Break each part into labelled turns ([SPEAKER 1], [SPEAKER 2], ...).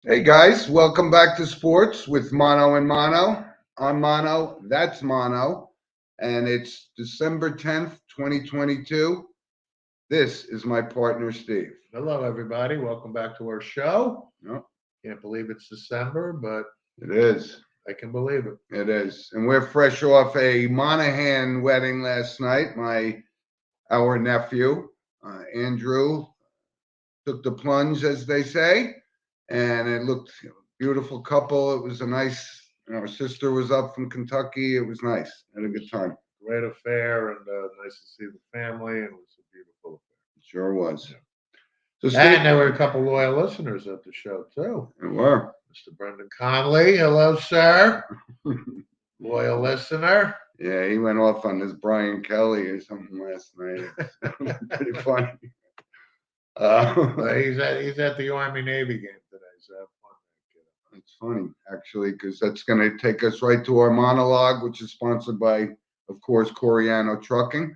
[SPEAKER 1] Hey guys, welcome back to Sports with Mono and Mono. I'm Mono, that's Mono, and it's December 10th, 2022. This is my partner Steve.
[SPEAKER 2] Hello, everybody. Welcome back to our show.
[SPEAKER 1] Yep,
[SPEAKER 2] Can't believe it's December, but
[SPEAKER 1] it is.
[SPEAKER 2] I can believe it.
[SPEAKER 1] It is. And we're fresh off a Monahan wedding last night. Our nephew, Andrew, took the plunge, as they say, and it looked beautiful couple. It was a nice. Our sister was up from Kentucky. It was nice. Had a good time.
[SPEAKER 2] Great affair, and nice to see the family, and it was a beautiful
[SPEAKER 1] It sure was.
[SPEAKER 2] Yeah.
[SPEAKER 1] So
[SPEAKER 2] affair.
[SPEAKER 1] Steve,
[SPEAKER 2] And there were a couple loyal listeners at the show too.
[SPEAKER 1] it were.
[SPEAKER 2] Mr. Brendan Conley, hello, sir. Loyal listener.
[SPEAKER 1] Yeah, he went off on this Brian Kelly or something last night. It's pretty funny.
[SPEAKER 2] He's at the Army Navy game today, so have fun.
[SPEAKER 1] It's funny, actually, because that's going to take us right to our monologue, which is sponsored by, of course, Coriano Trucking.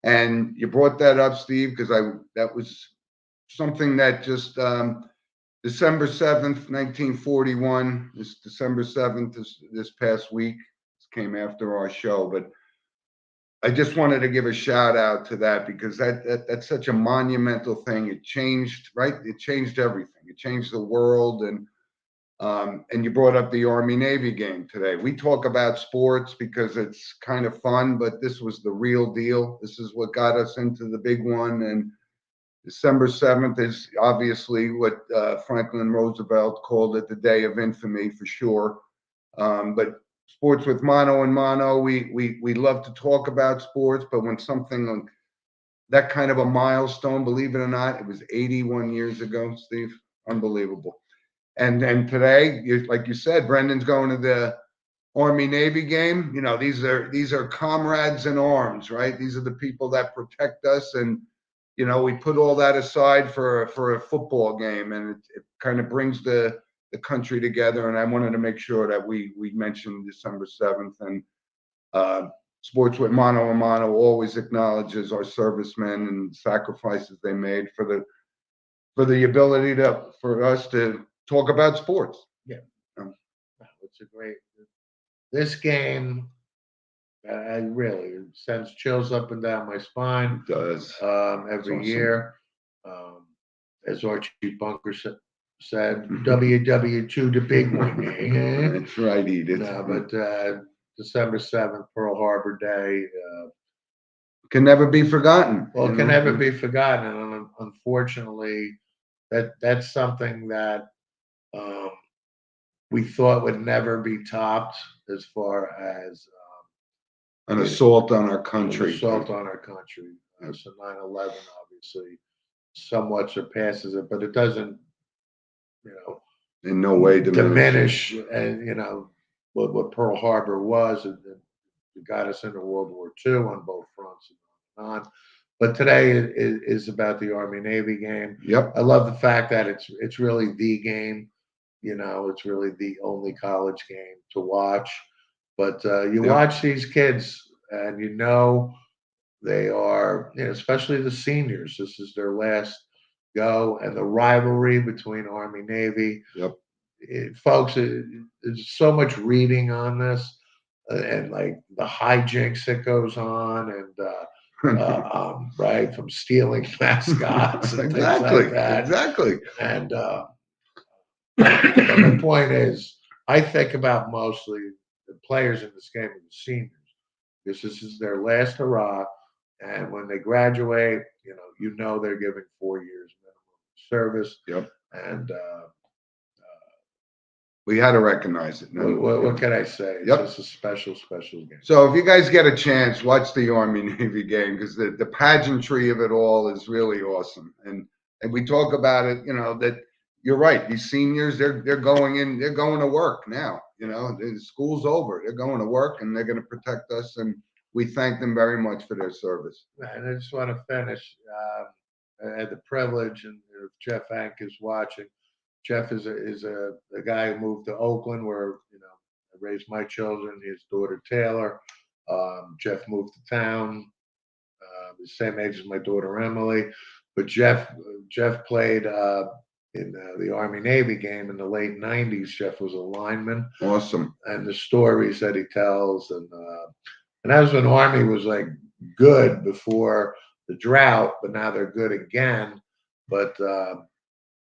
[SPEAKER 1] And you brought that up, Steve, because that was something that just December 7th, 1941. This December 7th, this past week, this came after our show, but I just wanted to give a shout out to that because that's such a monumental thing. It changed, right? It changed everything. It changed the world, and you brought up the Army Navy game today. We talk about sports because it's kind of fun, but this was the real deal. This is what got us into the big one. And December 7th is obviously what Franklin Roosevelt called it the day of infamy for sure. But sports with Mono and Mono, we love to talk about sports, but when something like that kind of a milestone, believe it or not, it was 81 years ago, Steve. Unbelievable. And then today, like you said, Brendan's going to the Army Navy game. You know, these are comrades in arms, right? These are the people that protect us, and we put all that aside for a football game, and it kind of brings the country together. And I wanted to make sure that we mentioned December 7th, and uh, Sports with Mono and Mono always acknowledges our servicemen and sacrifices they made for the ability for us to talk about sports.
[SPEAKER 2] Yeah,
[SPEAKER 1] Um,
[SPEAKER 2] it's a great. This game, I really sends chills up and down my spine.
[SPEAKER 1] It does.
[SPEAKER 2] Every
[SPEAKER 1] awesome.
[SPEAKER 2] year. Um, as Archie Bunker said, WW2, the big one.
[SPEAKER 1] That's right, Edith.
[SPEAKER 2] No, but December 7th, Pearl Harbor Day.
[SPEAKER 1] Can never be forgotten.
[SPEAKER 2] Well, it can never be forgotten. And unfortunately, that's something that um, we thought would never be topped as far as
[SPEAKER 1] An assault on our
[SPEAKER 2] an
[SPEAKER 1] country.
[SPEAKER 2] assault on our country. So 9/11 obviously somewhat surpasses it, but it doesn't, you know,
[SPEAKER 1] In no way
[SPEAKER 2] diminish and what Pearl Harbor was. It got us into World War II on both fronts and on. But today is about the Army Navy game.
[SPEAKER 1] Yep.
[SPEAKER 2] I love the fact that it's really the game. It's really the only college game to watch. But you
[SPEAKER 1] Yep.
[SPEAKER 2] watch these kids, and they are, especially the seniors. This is their last go, and the rivalry between Army Navy.
[SPEAKER 1] Yep.
[SPEAKER 2] Folks, there's so much reading on this, and like the hijinks that goes on, and right from stealing mascots and things
[SPEAKER 1] exactly.
[SPEAKER 2] like that.
[SPEAKER 1] Exactly.
[SPEAKER 2] And the point is, I think about mostly the players in this game are the seniors, because this is their last hurrah. And when they graduate, they're giving 4 years minimum service.
[SPEAKER 1] Yep.
[SPEAKER 2] And
[SPEAKER 1] we had to recognize it.
[SPEAKER 2] what can I say? It's
[SPEAKER 1] Yep.
[SPEAKER 2] just a special, special game.
[SPEAKER 1] So if you guys get a chance, watch the Army Navy game because the pageantry of it all is really awesome. And we talk about it, that you're right. These seniors, they're going to work now. The school's over. They're going to work and they're going to protect us. And we thank them very much for their service.
[SPEAKER 2] And I just want to finish. I had the privilege, and if Jeff Hank is watching, Jeff is a guy who moved to Oakland, where I raised my children. His daughter Taylor. Jeff moved to town, the same age as my daughter Emily. But Jeff played the Army Navy game in the late '90s. Jeff was a lineman,
[SPEAKER 1] Awesome.
[SPEAKER 2] and the stories that he tells, and that was when Army was like good before the drought, but now they're good again. But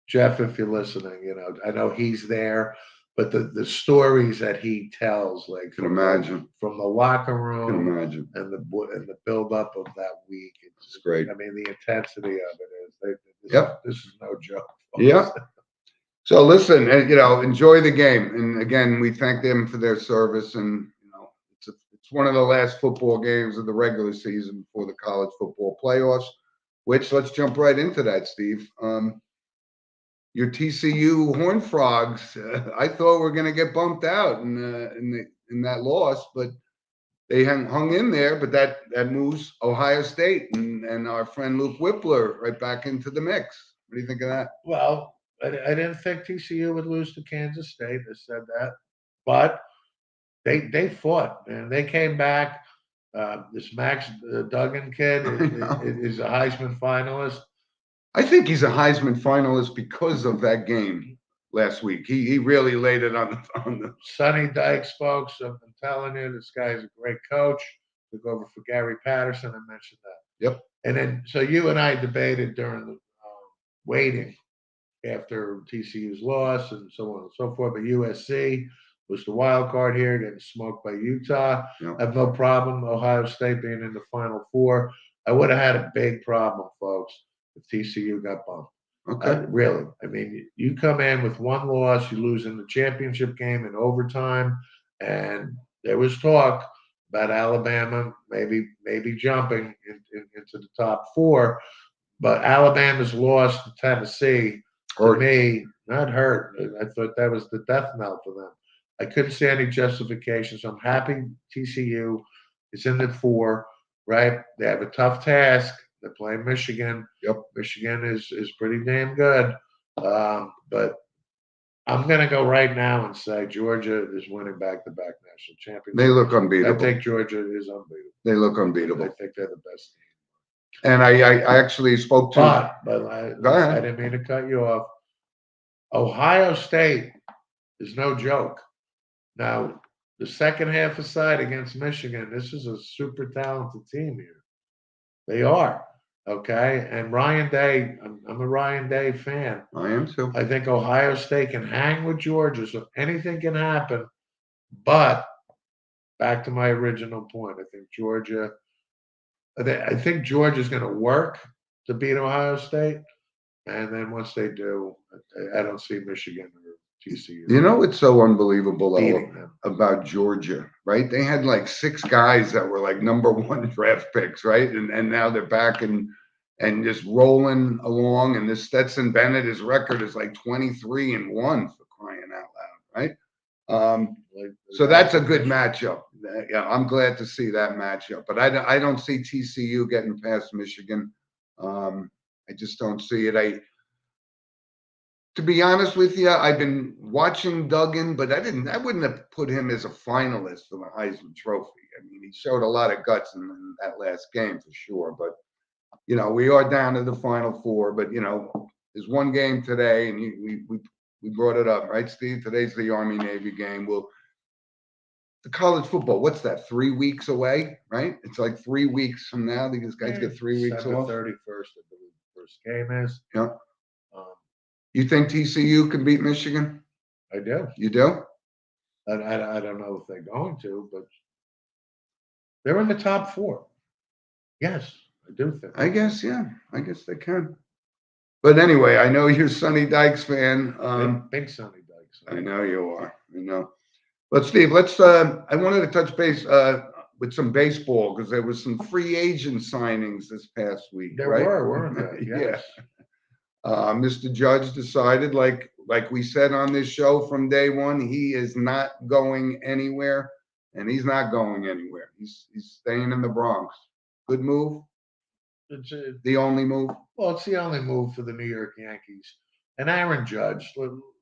[SPEAKER 2] Jeff, if you're listening, I know he's there, but the stories that he tells, like
[SPEAKER 1] Can imagine.
[SPEAKER 2] from the locker
[SPEAKER 1] Can
[SPEAKER 2] room
[SPEAKER 1] imagine.
[SPEAKER 2] and the build up of that week,
[SPEAKER 1] It's great.
[SPEAKER 2] I mean, the intensity of it is.
[SPEAKER 1] Yep.
[SPEAKER 2] This is no joke.
[SPEAKER 1] Yeah. So listen, enjoy the game. And again, we thank them for their service. And it's one of the last football games of the regular season before the college football playoffs. Which let's jump right into that, Steve. Your TCU Horned Frogs. I thought we were going to get bumped out in that loss, but they hung in there. But that moves Ohio State and our friend Luke Whippler right back into the mix. What do you think of that?
[SPEAKER 2] Well, I didn't think TCU would lose to Kansas State. I said that, but they fought, man. They came back. This Max Duggan kid is a Heisman finalist.
[SPEAKER 1] I think he's a Heisman finalist because of that game last week. He really laid it on the.
[SPEAKER 2] Sonny Dykes, folks. I'm telling you, this guy is a great coach. Took over for Gary Patterson. I mentioned that.
[SPEAKER 1] Yep.
[SPEAKER 2] And then, so you and I debated during the waiting after TCU's loss and so on and so forth. But USC was the wild card here, getting smoked by Utah.
[SPEAKER 1] Yep.
[SPEAKER 2] I have no problem Ohio State being in the Final Four. I would have had a big problem, folks, if TCU got bumped.
[SPEAKER 1] Okay.
[SPEAKER 2] Really. I mean, you come in with one loss, you lose in the championship game in overtime, and there was talk about Alabama maybe jumping into the top four. But Alabama's loss to Tennessee, to me, not hurt. I thought that was the death knell for them. I couldn't see any justification. So I'm happy TCU is in the four, right? They have a tough task. They're playing Michigan.
[SPEAKER 1] Yep.
[SPEAKER 2] Michigan is pretty damn good. But I'm going to go right now and say Georgia is winning back-to-back national championships.
[SPEAKER 1] They look unbeatable.
[SPEAKER 2] I think Georgia is unbeatable.
[SPEAKER 1] They look unbeatable.
[SPEAKER 2] I think they're the best team.
[SPEAKER 1] And I actually spoke to.
[SPEAKER 2] But
[SPEAKER 1] Go ahead.
[SPEAKER 2] I didn't mean to cut you off. Ohio State is no joke. Now, the second half aside against Michigan, this is a super talented team here. They are. Okay. And Ryan Day, I'm a Ryan Day fan.
[SPEAKER 1] I am too.
[SPEAKER 2] I think Ohio State can hang with Georgia, so anything can happen. But back to my original point, I think Georgia's going to work to beat Ohio State. And then once they do, I don't see Michigan or TCU.
[SPEAKER 1] You know what's so unbelievable
[SPEAKER 2] beating them.
[SPEAKER 1] about Georgia, right? They had like 6 guys that were like number 1 draft picks, right? And now they're back and just rolling along. And this Stetson Bennett, his record is like 23-1 for crying out loud, right? So that's a good matchup. Yeah, I'm glad to see that matchup. But I don't see TCU getting past Michigan. I just don't see it. To be honest with you, I've been watching Duggan, but I wouldn't have put him as a finalist for the Heisman Trophy. I mean, he showed a lot of guts in that last game for sure. But we are down to the Final Four. But there's one game today, and we brought it up, right, Steve? Today's the Army Navy game. The college football, what's that? 3 weeks away, right? It's like 3 weeks from now. These guys get 3 weeks off.
[SPEAKER 2] 31st, I believe the first game is.
[SPEAKER 1] Yeah. You think TCU can beat Michigan?
[SPEAKER 2] I do.
[SPEAKER 1] You do?
[SPEAKER 2] I don't know if they're going to, but they're in the top 4. Yes, I do think.
[SPEAKER 1] I guess, yeah. I guess they can. But anyway, I know you're a Sonny Dykes fan.
[SPEAKER 2] Big Sonny Dykes.
[SPEAKER 1] I know you are. I know. But Steve, I wanted to touch base with some baseball because there was some free agent signings this past week.
[SPEAKER 2] There
[SPEAKER 1] right?
[SPEAKER 2] weren't there? Yes.
[SPEAKER 1] Yeah. Mr. Judge decided, like we said on this show from day one, he is not going anywhere, and he's not going anywhere. He's staying in the Bronx. Good move.
[SPEAKER 2] It's
[SPEAKER 1] the only move.
[SPEAKER 2] Well, it's the only move for the New York Yankees. And Aaron Judge.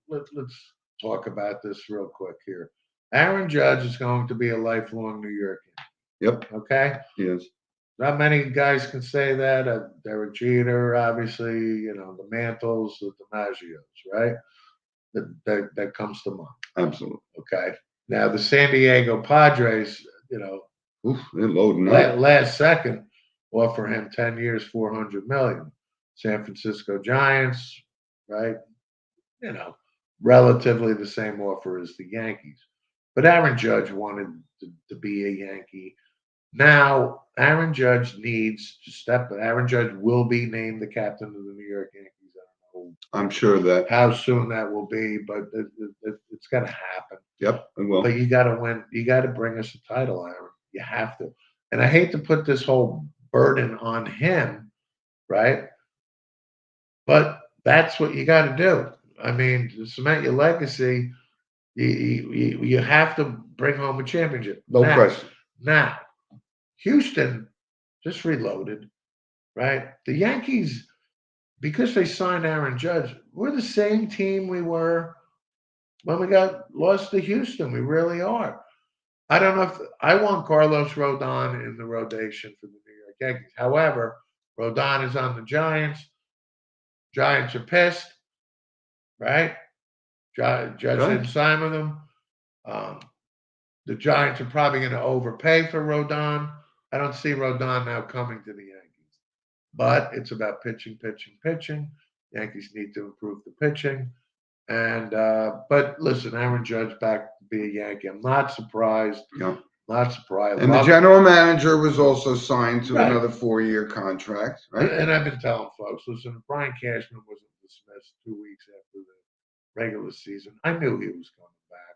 [SPEAKER 2] Let's talk about this real quick here. Aaron Judge is going to be a lifelong New Yorker.
[SPEAKER 1] Yep.
[SPEAKER 2] Okay.
[SPEAKER 1] Yes.
[SPEAKER 2] Not many guys can say that. Derek Jeter, obviously, the Mantles, the DiMaggios, right? That comes to mind.
[SPEAKER 1] Absolutely.
[SPEAKER 2] Okay. Now the San Diego Padres,
[SPEAKER 1] Oof, they're loading up.
[SPEAKER 2] last second offer him 10 years, 400 million. San Francisco Giants, right? You know, relatively the same offer as the Yankees. But Aaron Judge wanted to be a Yankee. Now, Aaron Judge needs to step. Aaron Judge will be named the captain of the New York Yankees. I don't know
[SPEAKER 1] I'm sure that.
[SPEAKER 2] how soon that will be, but it's going to happen.
[SPEAKER 1] Yep, it will.
[SPEAKER 2] But you got to win. You got to bring us a title, Aaron. You have to. And I hate to put this whole burden on him, right? But that's what you got to do. I mean, to cement your legacy, you have to bring home a championship.
[SPEAKER 1] No question.
[SPEAKER 2] Now, Houston just reloaded, right? The Yankees, because they signed Aaron Judge, we're the same team we were when we got lost to Houston. We really are. I don't know if I want Carlos Rodon in the rotation for the New York Yankees. However, Rodon is on the Giants. Giants are pissed, right? Judge didn't sign with them. The Giants are probably going to overpay for Rodon. I don't see Rodon now coming to the Yankees. But it's about pitching. Yankees need to improve the pitching. And but listen, Aaron Judge back to be a Yankee. I'm not surprised.
[SPEAKER 1] Yeah.
[SPEAKER 2] Not surprised.
[SPEAKER 1] And the general manager was also signed to another 4-year contract, right?
[SPEAKER 2] And I've been telling folks, listen, if Brian Cashman wasn't dismissed 2 weeks after the regular season, I knew he was coming back.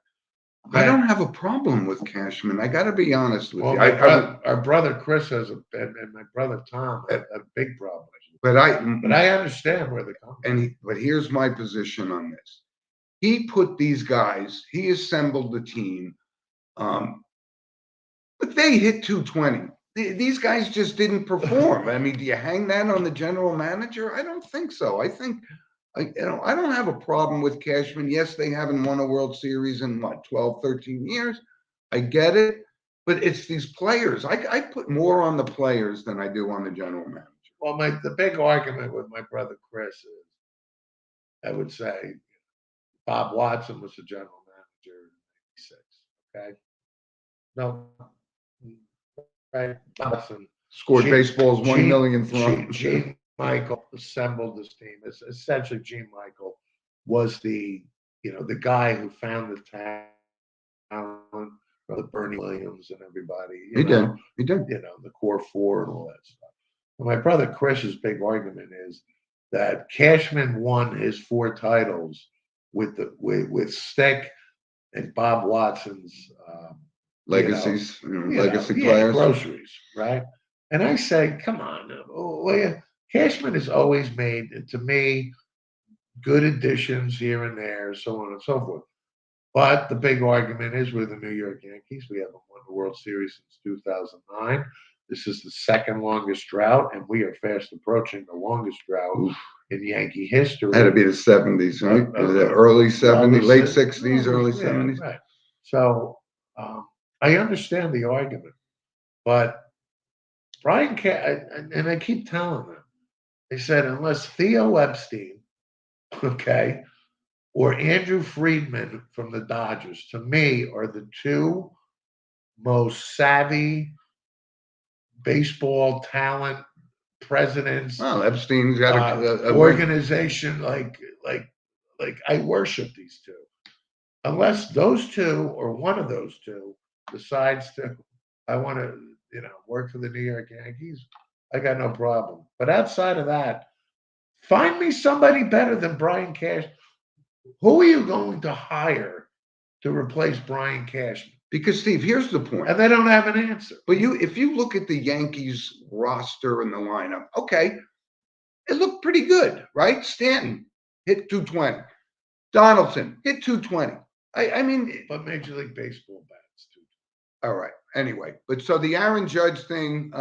[SPEAKER 1] I don't have a problem with Cashman. I got to be honest with you.
[SPEAKER 2] Our brother Chris has and my brother Tom have a big problem.
[SPEAKER 1] But
[SPEAKER 2] I understand where they're coming.
[SPEAKER 1] But here's my position on this. He put these guys. He assembled the team. But they hit 220. These guys just didn't perform. I mean, do you hang that on the general manager? I don't think so. I think, I don't have a problem with Cashman. Yes, they haven't won a World Series in 12, 13 years. I get it. But it's these players. I put more on the players than I do on the general manager.
[SPEAKER 2] Well, the big argument with my brother Chris is, I would say, Bob Watson was the general manager in '96. Okay, no, right? Watson
[SPEAKER 1] scored baseball's 1 millionth run.
[SPEAKER 2] Gene Michael assembled this team. It's essentially Gene Michael was the guy who found the talent, the Bernie Williams and everybody.
[SPEAKER 1] He did.
[SPEAKER 2] The core four and all that stuff. And my brother Chris's big argument is that Cashman won his 4 titles with Stick and Bob Watson's
[SPEAKER 1] legacies, legacy players,
[SPEAKER 2] groceries, right? And I say, come on, Cashman has always made, to me, good additions here and there, so on and so forth. But the big argument is we're the New York Yankees. We haven't won the World Series since 2009. This is the second longest drought, and we are fast approaching the longest drought in Yankee history.
[SPEAKER 1] Had to be the 70s, right? The early 70s, late 60s, early 70s.
[SPEAKER 2] Right. So I understand the argument, but Brian, and I keep telling them, they said, unless Theo Epstein, okay, or Andrew Friedman from the Dodgers, to me, are the 2 most savvy baseball talent presidents.
[SPEAKER 1] Well, Epstein's got
[SPEAKER 2] a organization like I worship these 2. Unless those 2 or one of those 2 decides to, I want to, work for the New York Yankees, I got no problem. But outside of that, find me somebody better than Brian Cashman. Who are you going to hire to replace Brian Cashman?
[SPEAKER 1] Because, Steve, here's the point.
[SPEAKER 2] And they don't have an answer.
[SPEAKER 1] But if you look at the Yankees roster and the lineup, okay, it looked pretty good, right? Stanton hit 220. Donaldson hit 220. I mean,
[SPEAKER 2] but Major League Baseball bats too.
[SPEAKER 1] All right. Anyway, but so the Aaron Judge thing,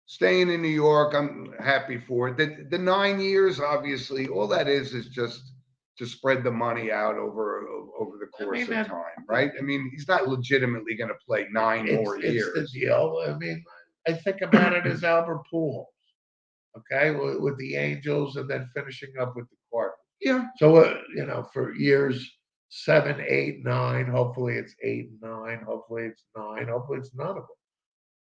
[SPEAKER 1] staying in New York, I'm happy for it. The 9 years, obviously, all that is just to spread the money out over the course of time, right? I mean, he's not legitimately going to play 9 more years.
[SPEAKER 2] It's the deal. I mean, I think about it as Albert Pujols, okay, with the Angels and then finishing up with the Cardinals.
[SPEAKER 1] Yeah,
[SPEAKER 2] So, for years 7, 8, 9, hopefully it's 8 and 9, hopefully it's 9, hopefully it's none of them.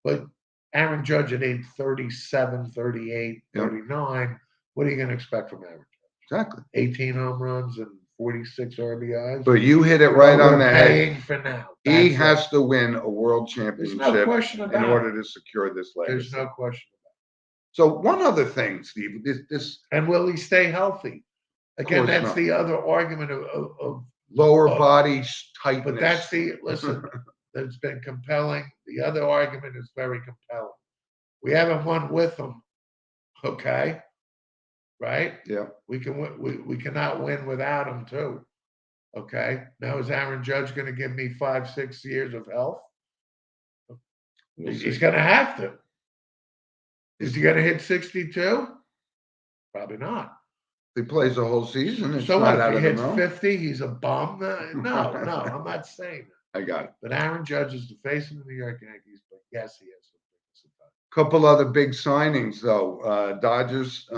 [SPEAKER 2] But Aaron Judge at age 37, 38,
[SPEAKER 1] yeah,
[SPEAKER 2] 39, what are you going to expect from Aaron Judge?
[SPEAKER 1] exactly.
[SPEAKER 2] 18 home runs and 46 RBIs.
[SPEAKER 1] But you hit it right on
[SPEAKER 2] We're
[SPEAKER 1] the head.
[SPEAKER 2] paying for now.
[SPEAKER 1] He
[SPEAKER 2] That's it.
[SPEAKER 1] has to win a world
[SPEAKER 2] There's no
[SPEAKER 1] championship
[SPEAKER 2] question
[SPEAKER 1] in
[SPEAKER 2] about
[SPEAKER 1] order
[SPEAKER 2] it.
[SPEAKER 1] to secure this
[SPEAKER 2] There's
[SPEAKER 1] legacy.
[SPEAKER 2] no question.
[SPEAKER 1] So one other thing, Steve, this
[SPEAKER 2] And will he stay healthy? Again,
[SPEAKER 1] course
[SPEAKER 2] that's
[SPEAKER 1] not.
[SPEAKER 2] the other argument of
[SPEAKER 1] lower
[SPEAKER 2] Oh,
[SPEAKER 1] body tightness.
[SPEAKER 2] but that's listen, that's been compelling. The other argument is very compelling. We haven't won with him, okay? Right?
[SPEAKER 1] Yeah.
[SPEAKER 2] We cannot win without him too. Okay. Now is Aaron Judge going to give me 5, 6 years of health?
[SPEAKER 1] We'll
[SPEAKER 2] He's
[SPEAKER 1] see.
[SPEAKER 2] going to have to. Is he going to hit 62? Probably not.
[SPEAKER 1] If he plays the whole season, it's
[SPEAKER 2] So
[SPEAKER 1] not
[SPEAKER 2] what?
[SPEAKER 1] out
[SPEAKER 2] If
[SPEAKER 1] of
[SPEAKER 2] he
[SPEAKER 1] the
[SPEAKER 2] hits
[SPEAKER 1] realm.
[SPEAKER 2] 50, he's a bum. No, I'm not saying that.
[SPEAKER 1] I got it.
[SPEAKER 2] But Aaron Judge is the face of the New York Yankees. But yes, he has some things about it.
[SPEAKER 1] Couple other big signings though. Dodgers,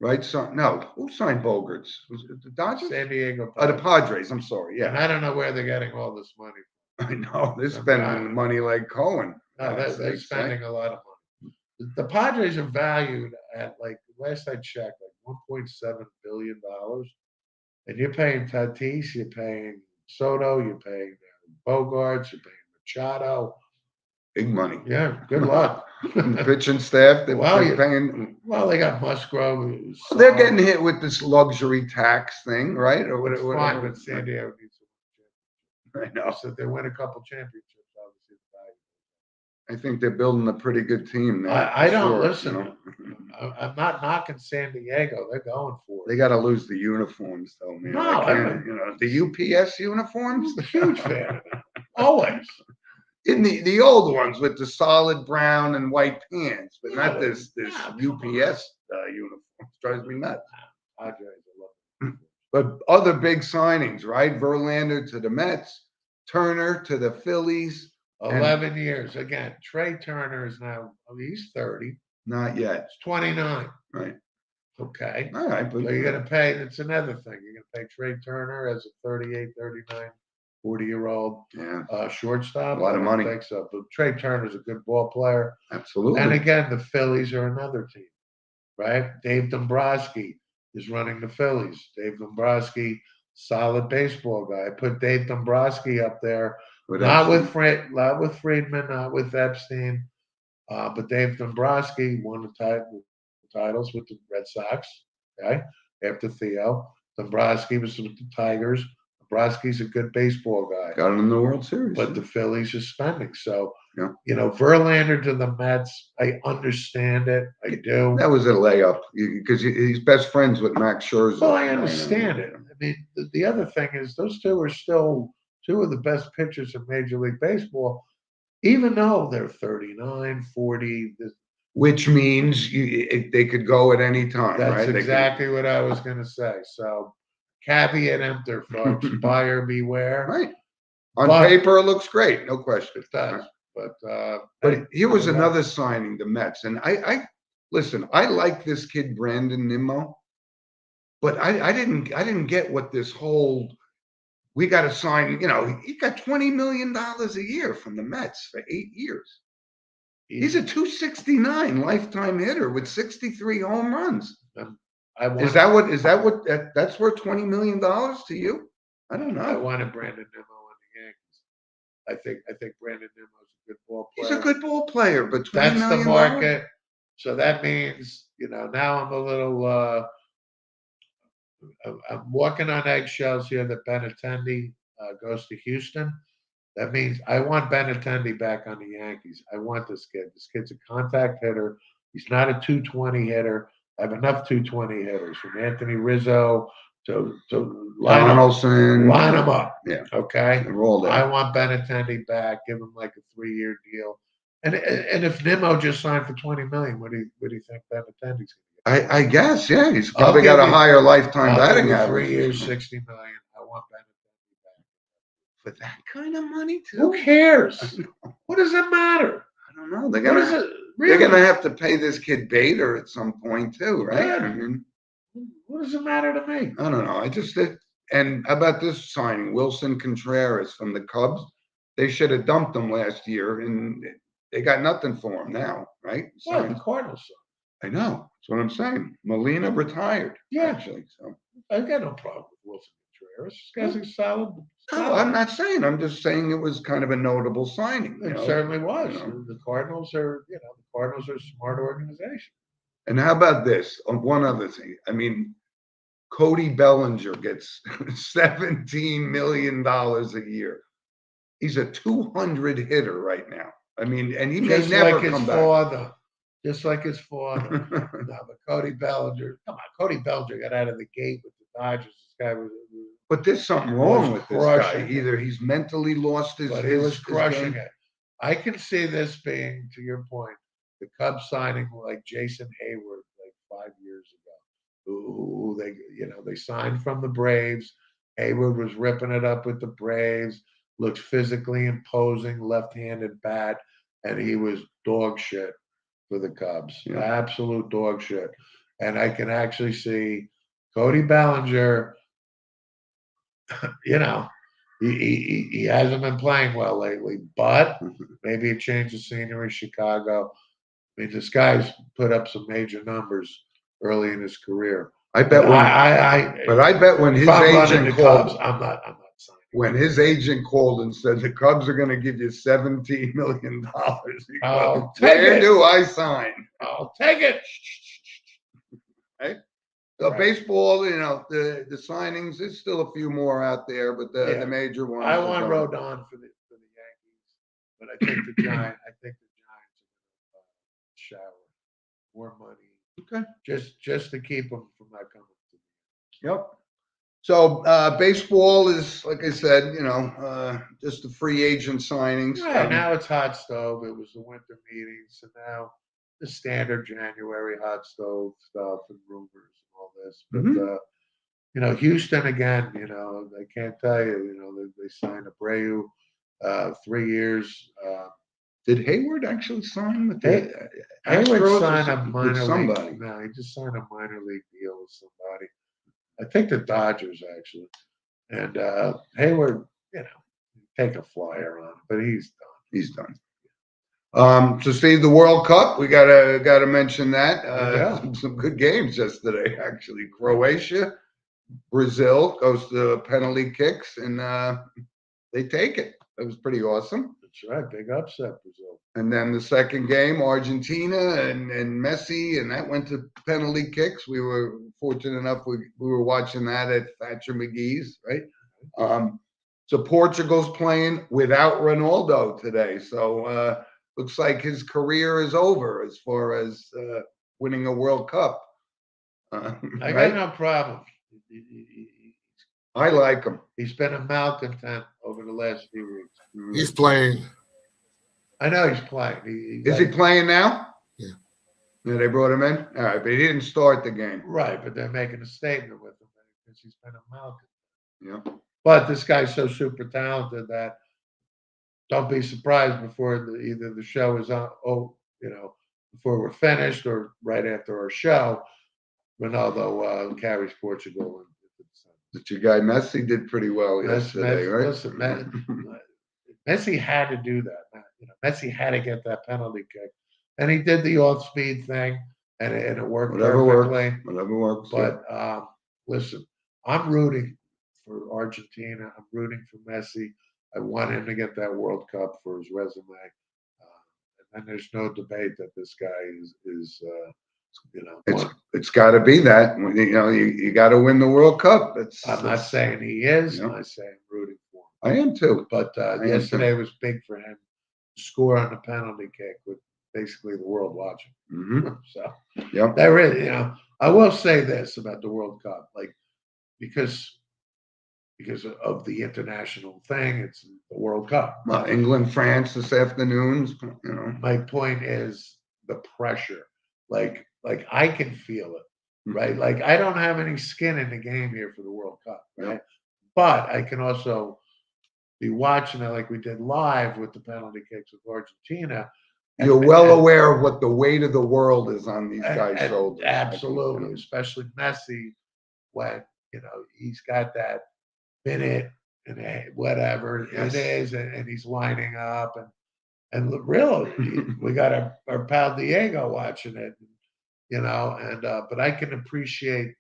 [SPEAKER 1] right? No, who signed Bogarts? Was it the Dodgers?
[SPEAKER 2] San Diego
[SPEAKER 1] Oh, the
[SPEAKER 2] Padres.
[SPEAKER 1] Padres. I'm sorry.
[SPEAKER 2] And
[SPEAKER 1] Yeah,
[SPEAKER 2] I don't know where they're getting all this money.
[SPEAKER 1] I know. They're
[SPEAKER 2] I
[SPEAKER 1] spending money like Cohen.
[SPEAKER 2] No,
[SPEAKER 1] as
[SPEAKER 2] they're
[SPEAKER 1] they say.
[SPEAKER 2] spending a lot of money. The Padres are valued at like last I checked, like $1.7 billion, and you're paying Tatis, you're paying Soto, you're paying Bogarts, you're paying Machado.
[SPEAKER 1] Big money.
[SPEAKER 2] Yeah, good luck.
[SPEAKER 1] And the pitching staff, they're
[SPEAKER 2] Well,
[SPEAKER 1] paying.
[SPEAKER 2] Well, they got Musgrove.
[SPEAKER 1] They're getting hit with this luxury tax thing, right? Or
[SPEAKER 2] It's
[SPEAKER 1] whatever.
[SPEAKER 2] fine, but San Diego needs to win
[SPEAKER 1] I know.
[SPEAKER 2] So if they win a couple championships, obviously the value.
[SPEAKER 1] I think they're building a pretty good team now.
[SPEAKER 2] I
[SPEAKER 1] for
[SPEAKER 2] don't
[SPEAKER 1] sure,
[SPEAKER 2] listen. I'm not knocking San Diego. They're going for it.
[SPEAKER 1] They got to lose the uniforms, though, man.
[SPEAKER 2] No,
[SPEAKER 1] I can't, the UPS uniforms.
[SPEAKER 2] I'm a huge fan of them. Always.
[SPEAKER 1] In the old ones with the solid brown and white pants, but not
[SPEAKER 2] Yeah,
[SPEAKER 1] this
[SPEAKER 2] yeah, come
[SPEAKER 1] UPS uniform. Drives me nuts.
[SPEAKER 2] Padres, I love them.
[SPEAKER 1] But other big signings, right? Verlander to the Mets, Turner to the Phillies.
[SPEAKER 2] 11 years. Again, Trey Turner is now, he's 30.
[SPEAKER 1] Not yet.
[SPEAKER 2] He's 29.
[SPEAKER 1] Right.
[SPEAKER 2] Okay.
[SPEAKER 1] All right.
[SPEAKER 2] So
[SPEAKER 1] But
[SPEAKER 2] you're going to pay, that's another thing. You're going to pay Trey Turner as a 38, 39, 40-year-old
[SPEAKER 1] yeah,
[SPEAKER 2] shortstop.
[SPEAKER 1] A lot of
[SPEAKER 2] I don't
[SPEAKER 1] money.
[SPEAKER 2] think so. But Trey Turner's a good ball player.
[SPEAKER 1] absolutely.
[SPEAKER 2] And again, the Phillies are another team, right? Dave Dombrowski is running the Phillies. Dave Dombrowski, solid baseball guy. I put Dave Dombrowski up there, not with Friedman, not with Epstein, but Dave Dombrowski won the titles with the Red Sox. Okay, after Theo, Dombrowski was with the Tigers. Dombrowski's a good baseball guy.
[SPEAKER 1] Got him in the World Series.
[SPEAKER 2] But the Phillies are spending. So,
[SPEAKER 1] Yeah.
[SPEAKER 2] Verlander to the Mets, I understand it. I do.
[SPEAKER 1] That was a layup because he's best friends with Max Scherzer.
[SPEAKER 2] Well, I understand it. I mean, the other thing is those two are still two of the best pitchers in Major League Baseball, even though they're 39, 40.
[SPEAKER 1] Which means they could go at any time,
[SPEAKER 2] That's
[SPEAKER 1] right?
[SPEAKER 2] exactly what I was going to say. So, caveat emptor, folks. Buyer beware.
[SPEAKER 1] Right. On
[SPEAKER 2] But-
[SPEAKER 1] paper, it looks great, no question.
[SPEAKER 2] It does. But
[SPEAKER 1] But here was
[SPEAKER 2] hey,
[SPEAKER 1] another signing, the Mets, and I listen. I like this kid Brandon Nimmo, but I didn't get what this whole we got to sign. He got $20 million a year from the Mets for 8 years. He's a 269 lifetime hitter with 63 home runs. Is that what that's worth $20 million to you? I don't
[SPEAKER 2] I
[SPEAKER 1] know.
[SPEAKER 2] wanted Brandon Nimmo on the Yankees. I think Brandon Nimmo's a good ball player.
[SPEAKER 1] He's a good ball player, but $20
[SPEAKER 2] That's
[SPEAKER 1] million.
[SPEAKER 2] the market. So that means, now I'm a little I'm walking on eggshells here that Benintendi goes to Houston. That means I want Benintendi back on the Yankees. I want this kid. This kid's a contact hitter. He's not a 220 hitter. I have enough 220 hitters from Anthony Rizzo to line
[SPEAKER 1] Donaldson.
[SPEAKER 2] them up.
[SPEAKER 1] Yeah.
[SPEAKER 2] Okay.
[SPEAKER 1] They're all there.
[SPEAKER 2] I want Benintendi back. Give him like a 3-year deal. And if Nimmo just signed for $20 million, what do you think Benintendi's going to get?
[SPEAKER 1] I guess, yeah. He's probably got a higher lifetime batting average.
[SPEAKER 2] 3 years, $60 million. I want Benintendi back.
[SPEAKER 1] For that kind of money, too?
[SPEAKER 2] Who cares? What does it matter?
[SPEAKER 1] I don't know. They're
[SPEAKER 2] What is
[SPEAKER 1] gonna
[SPEAKER 2] it?
[SPEAKER 1] they're
[SPEAKER 2] Really?
[SPEAKER 1] gonna have to pay this kid Bader at some point too, right?
[SPEAKER 2] Yeah.
[SPEAKER 1] I mean,
[SPEAKER 2] What does it matter to me?
[SPEAKER 1] I don't know. And how about this signing, Wilson Contreras from the Cubs? They should have dumped him last year, and they got nothing for him now, right?
[SPEAKER 2] Well, the
[SPEAKER 1] Signed.
[SPEAKER 2] Cardinals.
[SPEAKER 1] I know. That's what I'm saying. Molina retired.
[SPEAKER 2] Yeah.
[SPEAKER 1] Actually. So
[SPEAKER 2] I got no problem with Wilson Contreras. This guy's a solid.
[SPEAKER 1] no, I'm not saying. I'm just saying it was kind of a notable signing.
[SPEAKER 2] It certainly was.
[SPEAKER 1] you know.
[SPEAKER 2] The Cardinals are, the Cardinals are a smart organization.
[SPEAKER 1] And how about this? On one other thing. I mean, Cody Bellinger gets $17 million a year. He's a 200 hitter right now. I mean, and he may
[SPEAKER 2] Just
[SPEAKER 1] never
[SPEAKER 2] like his
[SPEAKER 1] come
[SPEAKER 2] father. Just like his father.
[SPEAKER 1] back.
[SPEAKER 2] No, but Cody Bellinger, come on, Cody Bellinger got out of the gate with the Dodgers. This guy was,
[SPEAKER 1] But there's something wrong with this guy.
[SPEAKER 2] crushing it.
[SPEAKER 1] Either he's mentally lost his,
[SPEAKER 2] but he was
[SPEAKER 1] his
[SPEAKER 2] crushing
[SPEAKER 1] game.
[SPEAKER 2] it. I can see this being, to your point, the Cubs signing like Jason Hayward like 5 years ago, who they, they signed from the Braves. Hayward was ripping it up with the Braves, looked physically imposing, left-handed bat, and he was dog shit for the Cubs.
[SPEAKER 1] Yeah.
[SPEAKER 2] Absolute dog shit. And I can actually see Cody Bellinger, he hasn't been playing well lately, but maybe a change of scenery, Chicago. I mean, this guy's put up some major numbers early in his career.
[SPEAKER 1] I bet
[SPEAKER 2] But
[SPEAKER 1] when,
[SPEAKER 2] I
[SPEAKER 1] bet when his
[SPEAKER 2] if I'm running
[SPEAKER 1] agent
[SPEAKER 2] the
[SPEAKER 1] called,
[SPEAKER 2] Cubs, I'm not signing.
[SPEAKER 1] when his agent called and said the Cubs are going to give you $17 million,
[SPEAKER 2] I'll take
[SPEAKER 1] where
[SPEAKER 2] it.
[SPEAKER 1] do I sign?
[SPEAKER 2] I'll take it.
[SPEAKER 1] Right? So
[SPEAKER 2] Right.
[SPEAKER 1] baseball, the signings, there's still a few more out there, but
[SPEAKER 2] Yeah.
[SPEAKER 1] the major ones.
[SPEAKER 2] I
[SPEAKER 1] are
[SPEAKER 2] want
[SPEAKER 1] gone.
[SPEAKER 2] Rodon for the Yankees, but I think the Giants are going to shower more money.
[SPEAKER 1] Okay.
[SPEAKER 2] Just to keep them from not coming to me.
[SPEAKER 1] Yep. So baseball is, like I said, just the free agent signings.
[SPEAKER 2] Right, now it's hot stove. It was the winter meeting, so now the standard January hot stove stuff and rumors and all this. But Houston again. I can't tell you. They signed Abreu, 3 years.
[SPEAKER 1] Did Hayward actually sign with
[SPEAKER 2] Hey,
[SPEAKER 1] the
[SPEAKER 2] Hayward
[SPEAKER 1] Astros or
[SPEAKER 2] signed a
[SPEAKER 1] with
[SPEAKER 2] minor
[SPEAKER 1] somebody?
[SPEAKER 2] league. No, he just signed a minor league deal with somebody. I think the Dodgers actually. And Hayward, take a flyer on, but he's done.
[SPEAKER 1] He's done. So Steve, the World Cup, we gotta mention that.
[SPEAKER 2] Yeah.
[SPEAKER 1] Some good games yesterday, actually. Croatia, Brazil goes to penalty kicks, and they take it. It was pretty awesome.
[SPEAKER 2] That's right, big upset, Brazil.
[SPEAKER 1] And then the second game, Argentina and Messi, and that went to penalty kicks. We were fortunate enough we were watching that at Thatcher McGee's, right? So Portugal's playing without Ronaldo today. So looks like his career is over as far as winning a World Cup.
[SPEAKER 2] I
[SPEAKER 1] right?
[SPEAKER 2] got no problem.
[SPEAKER 1] I like him.
[SPEAKER 2] He's been a malcontent over the last few weeks.
[SPEAKER 3] He's playing.
[SPEAKER 2] I know he's playing.
[SPEAKER 1] Is he playing now?
[SPEAKER 3] Yeah.
[SPEAKER 1] Yeah, they brought him in. All right, but he didn't start the game.
[SPEAKER 2] Right, but they're making a statement with him because he's been a malcontent.
[SPEAKER 1] Yeah.
[SPEAKER 2] But this guy's so super talented that don't be surprised before either the show is on. Before we're finished or right after our show, Ronaldo carries Portugal.
[SPEAKER 1] But your guy Messi did pretty well yesterday, right?
[SPEAKER 2] Listen, Messi had to do that. Messi had to get that penalty kick, and he did the off-speed thing, and it worked perfectly.
[SPEAKER 1] Whatever works.
[SPEAKER 2] But listen, I'm rooting for Argentina. I'm rooting for Messi. I want him to get that World Cup for his resume. And there's no debate that this guy is
[SPEAKER 1] it's got to be that. You got to win the World Cup.
[SPEAKER 2] I'm not saying he is.
[SPEAKER 1] Yeah.
[SPEAKER 2] I say I'm rooting for him.
[SPEAKER 1] I am too.
[SPEAKER 2] But yesterday was big for him to score on the penalty kick with basically the world watching.
[SPEAKER 1] Mm-hmm.
[SPEAKER 2] So
[SPEAKER 1] Yep.
[SPEAKER 2] that really, I will say this about the World Cup, because of the international thing, it's the World Cup.
[SPEAKER 1] England, France this afternoon.
[SPEAKER 2] My point is the pressure. Like I can feel it, right? Like I don't have any skin in the game here for the World Cup, right?
[SPEAKER 1] Yeah.
[SPEAKER 2] But I can also be watching it like we did live with the penalty kicks with Argentina.
[SPEAKER 1] You're well aware of what the weight of the world is on these guys'
[SPEAKER 2] And
[SPEAKER 1] shoulders.
[SPEAKER 2] absolutely, especially Messi, when he's got that minute and whatever
[SPEAKER 1] Yes.
[SPEAKER 2] it is, and he's lining up, and really, we got our pal Diego watching it, and but I can appreciate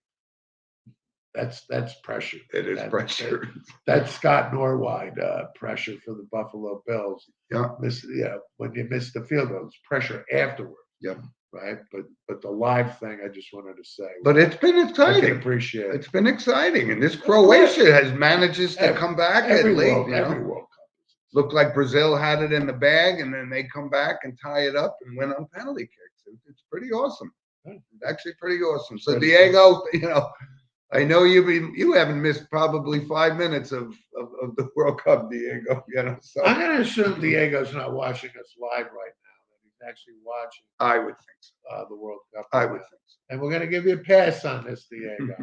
[SPEAKER 2] that's pressure.
[SPEAKER 1] It is
[SPEAKER 2] That-
[SPEAKER 1] pressure.
[SPEAKER 2] That's Scott Norwide pressure for the Buffalo Bills.
[SPEAKER 1] Yeah.
[SPEAKER 2] When you miss the field goal, it's pressure afterward.
[SPEAKER 1] Yep.
[SPEAKER 2] Right. But the live thing, I just wanted to say.
[SPEAKER 1] But it's been
[SPEAKER 2] I can
[SPEAKER 1] exciting.
[SPEAKER 2] appreciate it.
[SPEAKER 1] It's been exciting. And this Croatia has manages to
[SPEAKER 2] Every-
[SPEAKER 1] come back at
[SPEAKER 2] Every
[SPEAKER 1] late,
[SPEAKER 2] World Cup.
[SPEAKER 1] Looked like Brazil had it in the bag, and then they come back and tie it up and win on penalty kicks. It's pretty awesome. It's actually pretty awesome. So
[SPEAKER 2] Pretty
[SPEAKER 1] Diego, I know you haven't missed probably 5 minutes of the World Cup, Diego. So
[SPEAKER 2] I'm going to assume Diego's not watching us live right now. That he's actually watching
[SPEAKER 1] I would think so.
[SPEAKER 2] the World Cup.
[SPEAKER 1] I would think so.
[SPEAKER 2] And we're going to give you a pass on this, Diego.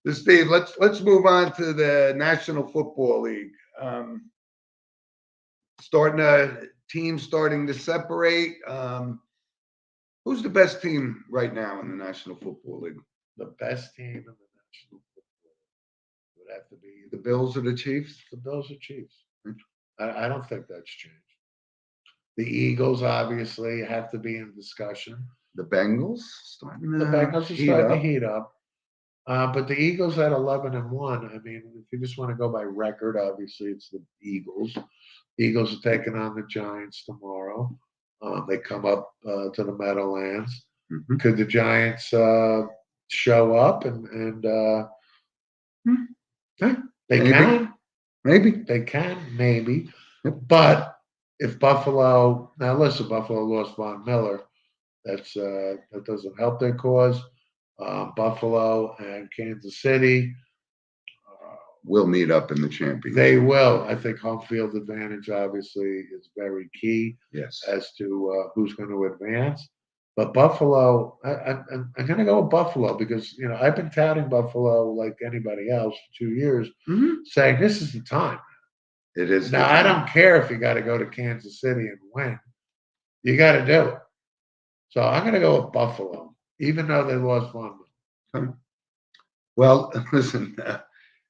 [SPEAKER 1] So Steve, let's move on to the National Football League. Teams starting to separate. Who's the best team right now in the National Football League?
[SPEAKER 2] The best team in the National Football League would have to be
[SPEAKER 1] The Bills or the Chiefs?
[SPEAKER 2] the Bills or Chiefs. I don't think that's changed. The Eagles obviously have to be in discussion.
[SPEAKER 1] The Bengals starting to
[SPEAKER 2] The Bengals are
[SPEAKER 1] heat
[SPEAKER 2] starting to
[SPEAKER 1] up.
[SPEAKER 2] heat up. But the Eagles at 11-1. I mean, if you just want to go by record, obviously it's the Eagles. Eagles are taking on the Giants tomorrow. They come up to the Meadowlands.
[SPEAKER 1] Mhm.
[SPEAKER 2] Could the Giants show up and they
[SPEAKER 1] Maybe.
[SPEAKER 2] can?
[SPEAKER 1] Maybe.
[SPEAKER 2] They can, maybe.
[SPEAKER 1] Yep.
[SPEAKER 2] But if Buffalo, now listen, Buffalo lost Von Miller. That doesn't help their cause. Buffalo and Kansas City,
[SPEAKER 1] We'll meet up in the championship.
[SPEAKER 2] they will. I think home field advantage obviously is very key
[SPEAKER 1] Yes.
[SPEAKER 2] as to who's going to advance. But Buffalo, I'm going to go with Buffalo because I've been touting Buffalo like anybody else for 2 years,
[SPEAKER 1] Mhm.
[SPEAKER 2] saying this is the time.
[SPEAKER 1] It is.
[SPEAKER 2] Now I don't care if you got to go to Kansas City and win. You got to do it. So I'm going to go with Buffalo, even though they lost Von Miller.
[SPEAKER 1] Well, listen,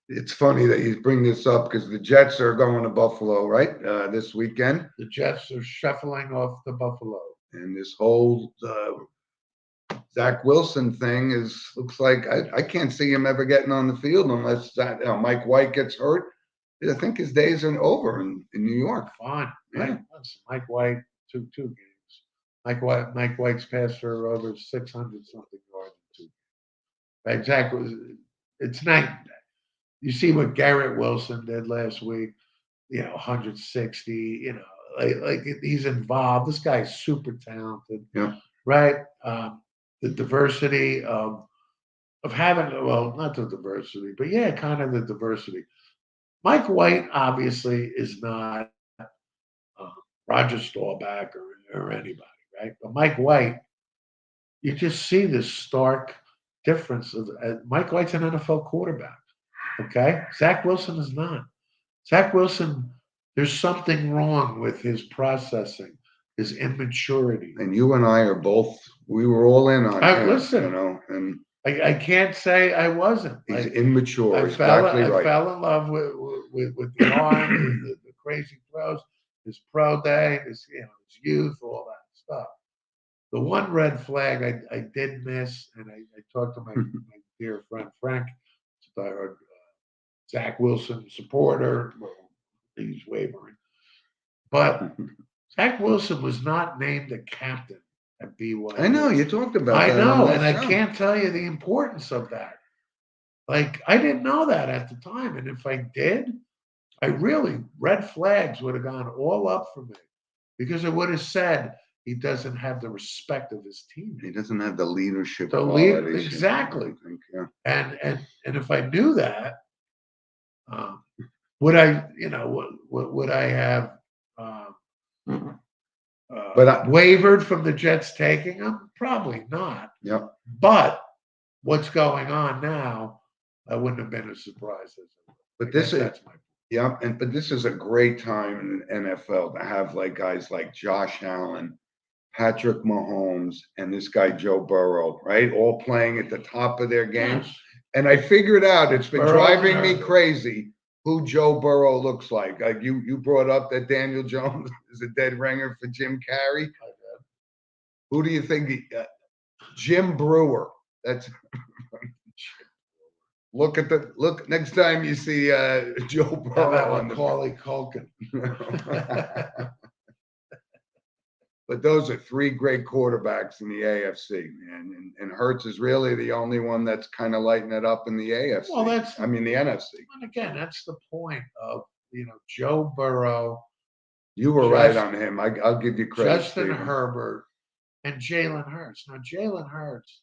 [SPEAKER 1] it's funny that you bring this up because the Jets are going to Buffalo, right? This weekend.
[SPEAKER 2] The Jets are shuffling off the Buffalo.
[SPEAKER 1] And this whole Zach Wilson thing looks like I can't see him ever getting on the field unless Mike White gets hurt. I think his days are over in New York.
[SPEAKER 2] Fine.
[SPEAKER 1] Yeah.
[SPEAKER 2] Right? Listen, Mike White, two games. Mike White's passed for over 600 something yards in 2 games. Right? Zach was. It's night and day. You see what Garrett Wilson did last week. 160. Like he's involved. This guy's super talented.
[SPEAKER 1] Yeah.
[SPEAKER 2] Right. The diversity of having, well, not the diversity, but yeah, kind of the diversity. Mike White obviously is not Roger Staubach or anybody, right? But Mike White, you just see this stark difference. Mike White's an NFL quarterback, okay? Zach Wilson is not. Zach Wilson, there's something wrong with his processing, his immaturity.
[SPEAKER 1] And you and I we were all in on him.
[SPEAKER 2] Listen,
[SPEAKER 1] and
[SPEAKER 2] I can't say I wasn't.
[SPEAKER 1] he's immature.
[SPEAKER 2] I
[SPEAKER 1] Exactly right.
[SPEAKER 2] fell in love with the arm, the crazy throws, his pro day, his youth, all that stuff. The one red flag I did miss, and I talked to my dear friend Frank, Zach Wilson supporter. Well, he's wavering, but Zach Wilson was not named a captain at BYU.
[SPEAKER 1] I know you talked about that.
[SPEAKER 2] I know,
[SPEAKER 1] on
[SPEAKER 2] and
[SPEAKER 1] that
[SPEAKER 2] I
[SPEAKER 1] show.
[SPEAKER 2] can't tell you the importance of that. Like, I didn't know that at the time. And if I did, red flags would have gone all up for me because it would have said he doesn't have the respect of his team.
[SPEAKER 1] He doesn't have the leadership
[SPEAKER 2] The
[SPEAKER 1] qualities.
[SPEAKER 2] exactly.
[SPEAKER 1] I think, yeah.
[SPEAKER 2] And if I knew that, would I, would I have wavered from the Jets taking him? Probably not.
[SPEAKER 1] Yep.
[SPEAKER 2] But what's going on now, I wouldn't have been as surprised as.
[SPEAKER 1] But this is
[SPEAKER 2] that's my point.
[SPEAKER 1] Yeah, but this is a great time in the NFL to have like guys like Josh Allen, Patrick Mahomes, and this guy Joe Burrow, right? All playing at the top of their game.
[SPEAKER 2] Yes.
[SPEAKER 1] And I figured out it's been
[SPEAKER 2] Burrow and
[SPEAKER 1] driving me
[SPEAKER 2] Herbert.
[SPEAKER 1] crazy who Joe Burrow looks like. Like you brought up that Daniel Jones is a dead ringer for Jim Carrey. Who do you think? Jim Brewer. That's look next time you see Joe
[SPEAKER 2] How
[SPEAKER 1] Burrow
[SPEAKER 2] about
[SPEAKER 1] on the
[SPEAKER 2] Macaulay Culkin?
[SPEAKER 1] But those are three great quarterbacks in the AFC, man. And Hurts is really the only one that's kind of lighting it up in the AFC.
[SPEAKER 2] Well, that's
[SPEAKER 1] I mean, the NFC.
[SPEAKER 2] and again, that's the point of Joe Burrow,
[SPEAKER 1] You were right
[SPEAKER 2] Just-
[SPEAKER 1] on him. I'll give you credit,
[SPEAKER 2] Justin
[SPEAKER 1] Stephen.
[SPEAKER 2] Herbert, and Jalen Hurts. Now, Jalen Hurts,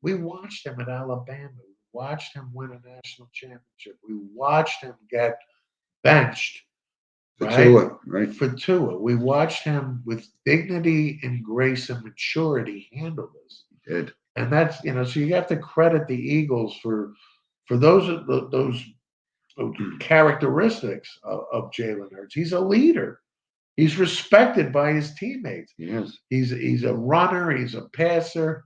[SPEAKER 2] we watched him at Alabama. We watched him win a national championship. We watched him get benched,
[SPEAKER 1] For
[SPEAKER 2] right?
[SPEAKER 1] Tua, right?
[SPEAKER 2] For Tua. We watched him with dignity and grace and maturity handle this.
[SPEAKER 1] Did.
[SPEAKER 2] And that's, so you have to credit the Eagles for those characteristics of Jalen Hurts. He's a leader. He's respected by his teammates.
[SPEAKER 1] Yes.
[SPEAKER 2] He's a runner. He's a passer.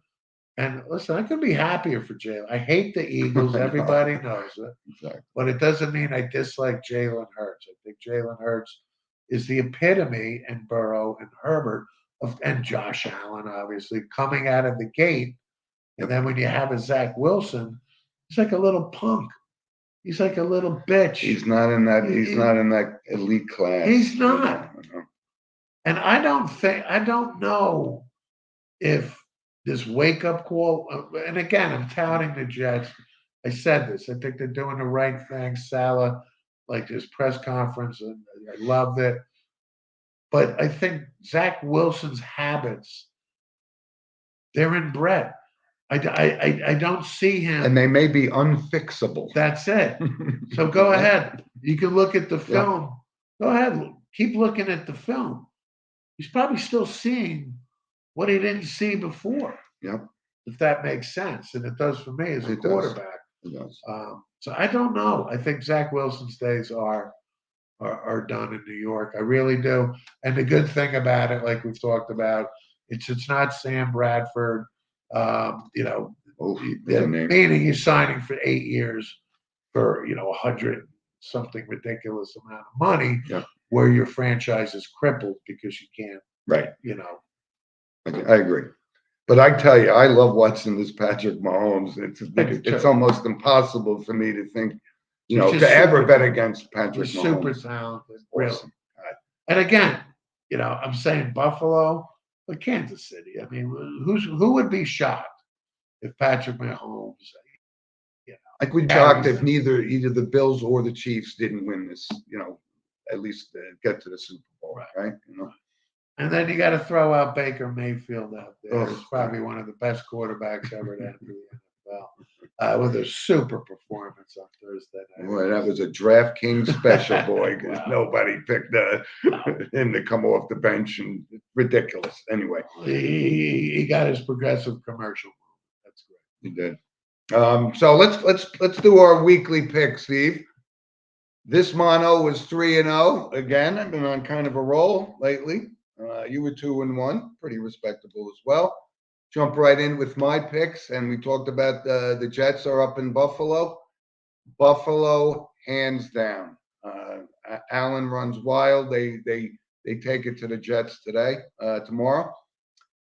[SPEAKER 2] And listen, I couldn't be happier for Jalen. I hate the Eagles.
[SPEAKER 1] I know.
[SPEAKER 2] Everybody knows it.
[SPEAKER 1] Exactly.
[SPEAKER 2] But it doesn't mean I dislike Jalen Hurts. I think Jalen Hurts is the epitome, and Burrow and Herbert and Josh Allen, obviously, coming out of the gate. And then when you have a Zach Wilson, he's like a little punk. He's like a little bitch.
[SPEAKER 1] He's not in that. He's not in that elite class.
[SPEAKER 2] He's not. And I don't know if this wake up call. And again, I'm touting the Jets. I said this. I think they're doing the right thing. Salah, like his press conference, and I loved it. But I think Zach Wilson's habits, they're inbred. I don't see him.
[SPEAKER 1] And they may be unfixable.
[SPEAKER 2] That's it. So go ahead. You can look at the film. Go ahead. Keep looking at the film. He's probably still seeing what he didn't see before.
[SPEAKER 1] Yep.
[SPEAKER 2] If that makes sense. And it does for me as a quarterback.
[SPEAKER 1] It does.
[SPEAKER 2] So I don't know. I think Zach Wilson's days are done in New York. I really do. And the good thing about it, like we've talked about, it's not Sam Bradford. Meaning he's signing for 8 years for 100 something ridiculous amount of money, where your franchise is crippled because you can't.
[SPEAKER 1] Right.
[SPEAKER 2] I
[SPEAKER 1] agree. But I tell you, I love watching this Patrick Mahomes. It's almost impossible for me to think, to ever bet against Patrick Mahomes.
[SPEAKER 2] Super talented, awesome. Really. And again, I'm saying Buffalo, but Kansas City. I mean, who would be shocked if Patrick Mahomes?
[SPEAKER 1] I'd be shocked if either the Bills or the Chiefs didn't win this. At least get to the Super Bowl, right?
[SPEAKER 2] And then you got to throw out Baker Mayfield out there. He's probably one of the best quarterbacks ever to enter the NFL with a super performance on Thursday night.
[SPEAKER 1] Boy, that was a DraftKings special, boy, because nobody picked him to come off the bench, and ridiculous. Anyway,
[SPEAKER 2] he got his progressive commercial. That's great.
[SPEAKER 1] He did. So let's do our weekly pick, Steve. This mono was 3-0 again. I've been on kind of a roll lately. You were 2-1, pretty respectable as well. Jump right in with my picks, and we talked about the Jets are up in Buffalo. Buffalo, hands down. Allen runs wild. They take it to the Jets tomorrow.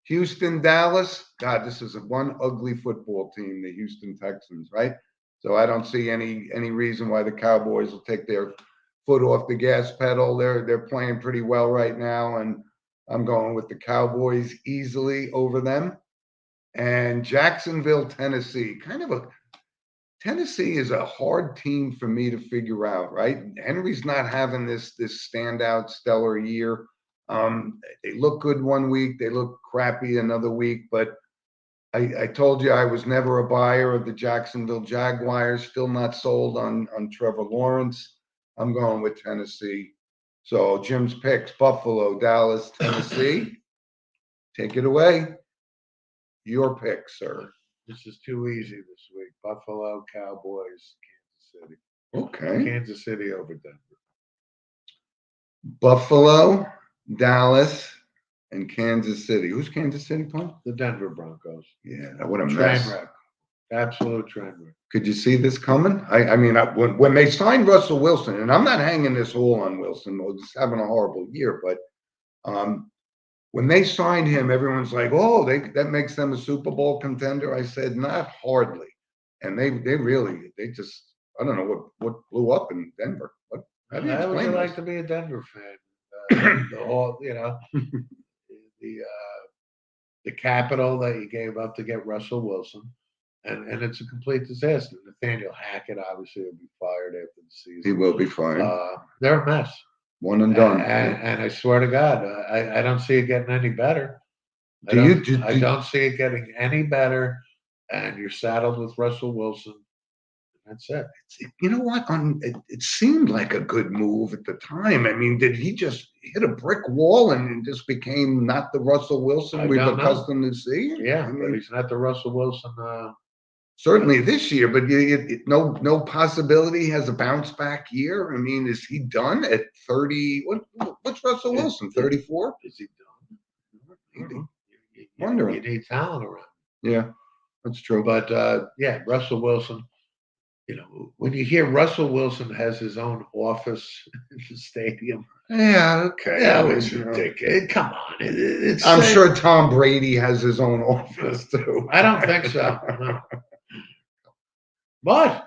[SPEAKER 1] Houston, Dallas. God, this is one ugly football team, the Houston Texans, right? So I don't see any reason why the Cowboys will take their foot off the gas pedal. They're playing pretty well right now, and I'm going with the Cowboys easily over them. And Jacksonville, Tennessee. Tennessee is a hard team for me to figure out, right? Henry's not having this standout stellar year. They look good one week, they look crappy another week, but I told you I was never a buyer of the Jacksonville Jaguars. Still not sold on Trevor Lawrence. I'm going with Tennessee. So Jim's picks: Buffalo, Dallas, Tennessee. Take it away. Your pick, sir.
[SPEAKER 2] This is too easy this week. Buffalo, Cowboys, Kansas City.
[SPEAKER 1] Okay.
[SPEAKER 2] Kansas City over Denver.
[SPEAKER 1] Buffalo, Dallas, and Kansas City. Who's Kansas City playing?
[SPEAKER 2] The Denver Broncos.
[SPEAKER 1] Yeah, what a
[SPEAKER 2] Train
[SPEAKER 1] mess.
[SPEAKER 2] wreck. Absolute train wreck.
[SPEAKER 1] Could you see this coming? I mean, when they signed Russell Wilson, and I'm not hanging this all on Wilson, or just having a horrible year, but when they signed him, everyone's like, "Oh, that makes them a Super Bowl contender." I said, "Not hardly," and they just I don't know what blew up in Denver. How do you
[SPEAKER 2] How would you
[SPEAKER 1] explain
[SPEAKER 2] like
[SPEAKER 1] this?
[SPEAKER 2] to be a Denver fan? The whole, the capital that you gave up to get Russell Wilson, and it's a complete disaster. Nathaniel Hackett obviously will be fired after the
[SPEAKER 1] He
[SPEAKER 2] season.
[SPEAKER 1] will be fine.
[SPEAKER 2] They're a mess.
[SPEAKER 1] One and done.
[SPEAKER 2] And I swear to God, I don't see it getting any better. I don't see it getting any better. And you're saddled with Russell Wilson. That's it.
[SPEAKER 1] You know what? It seemed like a good move at the time. I mean, did he just hit a brick wall and just became not the Russell Wilson we've
[SPEAKER 2] don't know.
[SPEAKER 1] accustomed to see?
[SPEAKER 2] Yeah,
[SPEAKER 1] I
[SPEAKER 2] but
[SPEAKER 1] mean,
[SPEAKER 2] he's not the Russell Wilson.
[SPEAKER 1] certainly this year, but no possibility he has a bounce back year. I mean, is he done at 30? What's Russell Wilson? 34?
[SPEAKER 2] Is he done?
[SPEAKER 1] Wondering.
[SPEAKER 2] You need talent around.
[SPEAKER 1] Yeah, that's true.
[SPEAKER 2] But yeah, Russell Wilson. When you hear Russell Wilson has his own office in the stadium,
[SPEAKER 1] Yeah, okay.
[SPEAKER 2] yeah, it's ridiculous. Come on,
[SPEAKER 1] I'm sure Tom Brady has his own office too.
[SPEAKER 2] I don't think so. No. But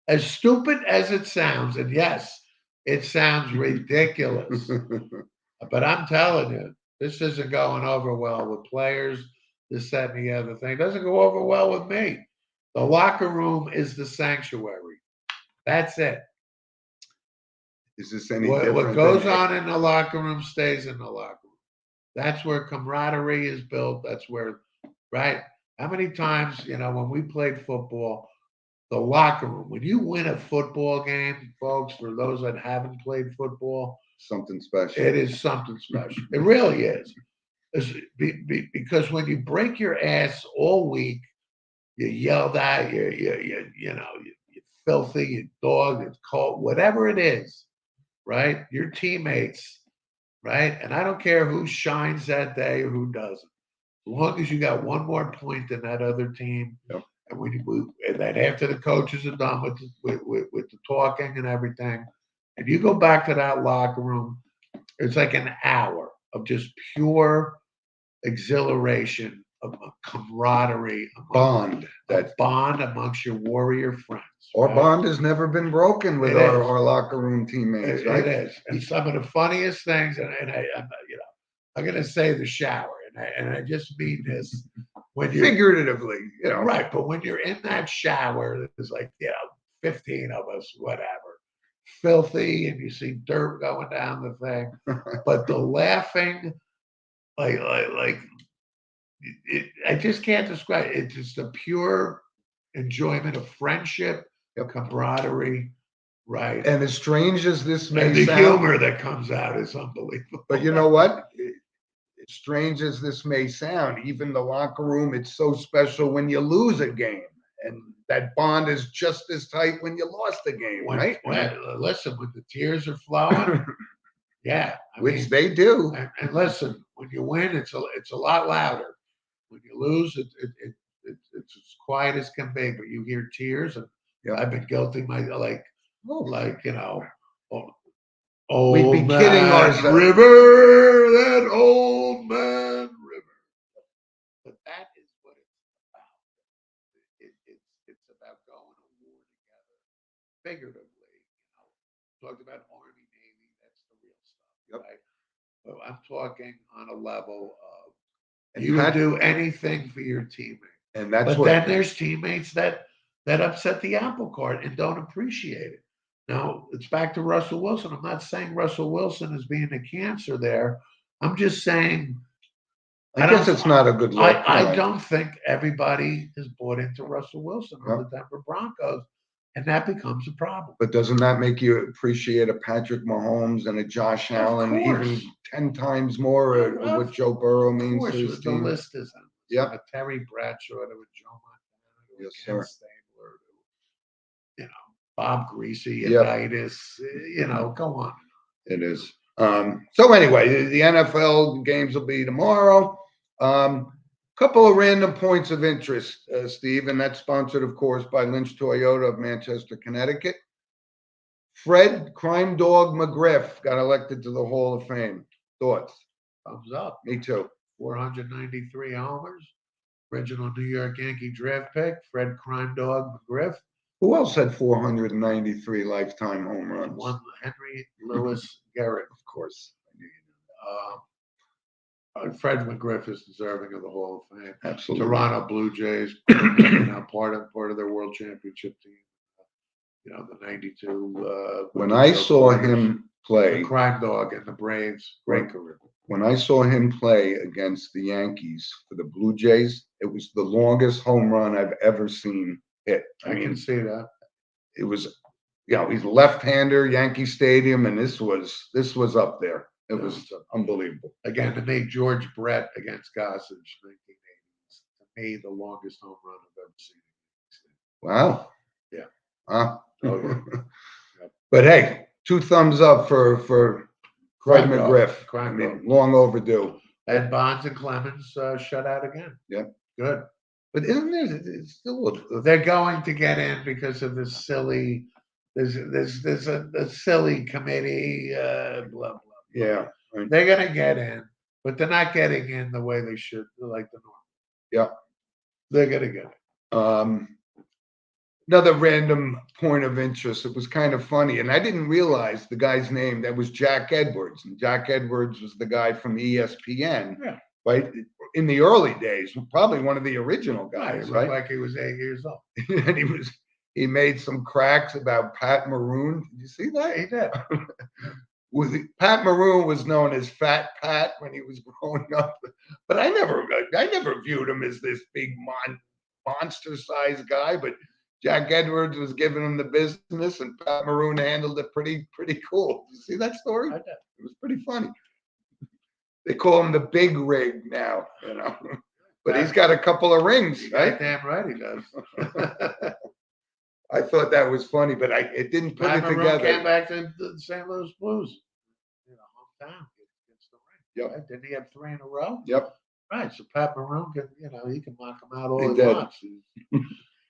[SPEAKER 2] as stupid as it sounds, and yes, it sounds ridiculous, but I'm telling you, this isn't going over well with players. This, that, and the other thing. It doesn't go over well with me. The locker room is the sanctuary. That's it.
[SPEAKER 1] Is this any different?
[SPEAKER 2] What goes on in the locker room stays in the locker room. That's where camaraderie is built. That's where, right? How many times, when we played football, the locker room, when you win a football game, folks, for those that haven't played football,
[SPEAKER 1] something special.
[SPEAKER 2] It is something special. It really is. Because when you break your ass all week, you're yelled at, you're filthy, you dog, it's cold, whatever it is, right? Your teammates, right? And I don't care who shines that day or who doesn't. As long as you got one more point than that other team,
[SPEAKER 1] yep.
[SPEAKER 2] And then after the coaches are done with the talking and everything, and you go back to that locker room, it's like an hour of just pure exhilaration, of camaraderie,
[SPEAKER 1] bond,
[SPEAKER 2] that bond amongst your warrior friends.
[SPEAKER 1] Our bond has never been broken with our locker room teammates, right?
[SPEAKER 2] It is. And some of the funniest things, and I'm going to say the shower, and I just mean this when you're
[SPEAKER 1] figuratively,
[SPEAKER 2] right. But when you're in that shower, there's like 15 of us, whatever, filthy, and you see dirt going down the thing. But the laughing, I just can't describe it. It's just a pure enjoyment of friendship, camaraderie, right?
[SPEAKER 1] And as strange as this may
[SPEAKER 2] and the
[SPEAKER 1] sound,
[SPEAKER 2] humor that comes out is unbelievable.
[SPEAKER 1] But you know what? As strange as this may sound, even the locker room, it's so special when you lose a game. And that bond is just as tight when you lost the game, right?
[SPEAKER 2] Listen, when the tears are flowing, yeah.
[SPEAKER 1] Which they do.
[SPEAKER 2] And listen, when you win, it's a lot louder. When you lose, it's as quiet as can be. But you hear tears, and I've been guilty. Old
[SPEAKER 1] we'd be kidding ourselves.
[SPEAKER 2] River, that old man river. But that is what it's about. It's about going to war together, figuratively. Talked about Army, Navy. That's the real stuff, right? But I'm talking on a level of you would do anything for your teammate.
[SPEAKER 1] And that's
[SPEAKER 2] then there's teammates that upset the apple cart and don't appreciate it. Now, it's back to Russell Wilson. I'm not saying Russell Wilson is being a cancer there. I'm just saying.
[SPEAKER 1] I guess it's not a good look.
[SPEAKER 2] I don't think everybody is bought into Russell Wilson or the Denver Broncos, and that becomes a problem.
[SPEAKER 1] But doesn't that make you appreciate a Patrick Mahomes and a Josh Allen even 10 times more what Joe Burrow means to his team?
[SPEAKER 2] The list is
[SPEAKER 1] a
[SPEAKER 2] Terry Bradshaw to a Joe Montana to a Ken Stabler to Bob Greasy,
[SPEAKER 1] Yep.
[SPEAKER 2] Unitas. Go on.
[SPEAKER 1] It is. So anyway, the NFL games will be tomorrow. Couple of random points of interest, Steve, and that's sponsored, of course, by Lynch Toyota of Manchester, Connecticut. Fred Crime Dog McGriff got elected to the Hall of Fame. Thoughts?
[SPEAKER 2] Thumbs up.
[SPEAKER 1] Me too.
[SPEAKER 2] 493 homers. Original New York Yankee draft pick, Fred Crime Dog McGriff.
[SPEAKER 1] Who else had 493 lifetime home runs?
[SPEAKER 2] One Henry Louis Garrett.
[SPEAKER 1] Of course.
[SPEAKER 2] Fred McGriff is deserving of the Hall of Fame.
[SPEAKER 1] Absolutely.
[SPEAKER 2] Toronto Blue Jays, part of their World Championship team. The '92.
[SPEAKER 1] When I saw him play,
[SPEAKER 2] the Crime Dog and the Braves, great career.
[SPEAKER 1] When I saw him play against the Yankees for the Blue Jays, it was the longest home run I've ever seen hit.
[SPEAKER 2] I can see that.
[SPEAKER 1] It was, he's a left-hander, Yankee Stadium, and this was up there. It was unbelievable.
[SPEAKER 2] Again, to me, George Brett against Gossage, 1980s. To me, the longest home run I've ever seen.
[SPEAKER 1] Wow.
[SPEAKER 2] Yeah.
[SPEAKER 1] Oh,
[SPEAKER 2] yeah. Yep.
[SPEAKER 1] But hey, 2 thumbs up for Fred McGriff. Long overdue.
[SPEAKER 2] And Bonds and Clemens shut out again.
[SPEAKER 1] Yep.
[SPEAKER 2] Good.
[SPEAKER 1] But isn't there it's still
[SPEAKER 2] they're going to get in because of this silly there's a silly committee, blah blah.
[SPEAKER 1] Yeah.
[SPEAKER 2] Right. They're gonna get in, but they're not getting in the way they should, like the norm.
[SPEAKER 1] Yeah.
[SPEAKER 2] They're gonna get it.
[SPEAKER 1] Another random point of interest. It was kind of funny, and I didn't realize the guy's name. That was Jack Edwards, and Jack Edwards was the guy from ESPN, right? In the early days, probably one of the original guys,
[SPEAKER 2] He
[SPEAKER 1] right?
[SPEAKER 2] looked like he was 8 years old,
[SPEAKER 1] and he made some cracks about Pat Maroon. Did you see that?
[SPEAKER 2] He did.
[SPEAKER 1] Pat Maroon was known as Fat Pat when he was growing up, but I never viewed him as this big monster-sized guy, but Jack Edwards was giving him the business, and Pat Maroon handled it pretty cool. Did you see that story?
[SPEAKER 2] I did.
[SPEAKER 1] It was pretty funny. They call him the Big Rig now, but he's got a couple of rings, right?
[SPEAKER 2] Damn right he does.
[SPEAKER 1] I thought that was funny, but it didn't put
[SPEAKER 2] Pat
[SPEAKER 1] it
[SPEAKER 2] Maroon
[SPEAKER 1] together.
[SPEAKER 2] Came back to the St. Louis Blues, hometown. Gets the ring.
[SPEAKER 1] Yep.
[SPEAKER 2] Right? Didn't he have 3 in a row?
[SPEAKER 1] Yep.
[SPEAKER 2] Right. So Pat Maroon can, he can knock him out all
[SPEAKER 1] He
[SPEAKER 2] he
[SPEAKER 1] did.
[SPEAKER 2] wants. He's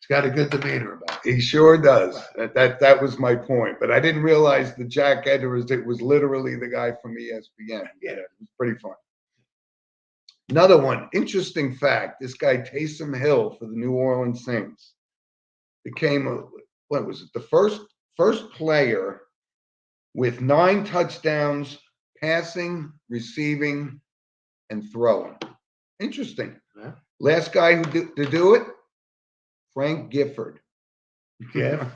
[SPEAKER 2] got a good demeanor about it.
[SPEAKER 1] He sure does. That was my point. But I didn't realize that Jack Edwards, it was literally the guy from ESPN.
[SPEAKER 2] Yeah.
[SPEAKER 1] It was pretty fun. Another one, interesting fact. This guy, Taysom Hill for the New Orleans Saints, became, what was it, the first player with 9 touchdowns, passing, receiving, and throwing. Interesting.
[SPEAKER 2] Yeah.
[SPEAKER 1] Last guy to do it, Frank Gifford.
[SPEAKER 2] Yeah.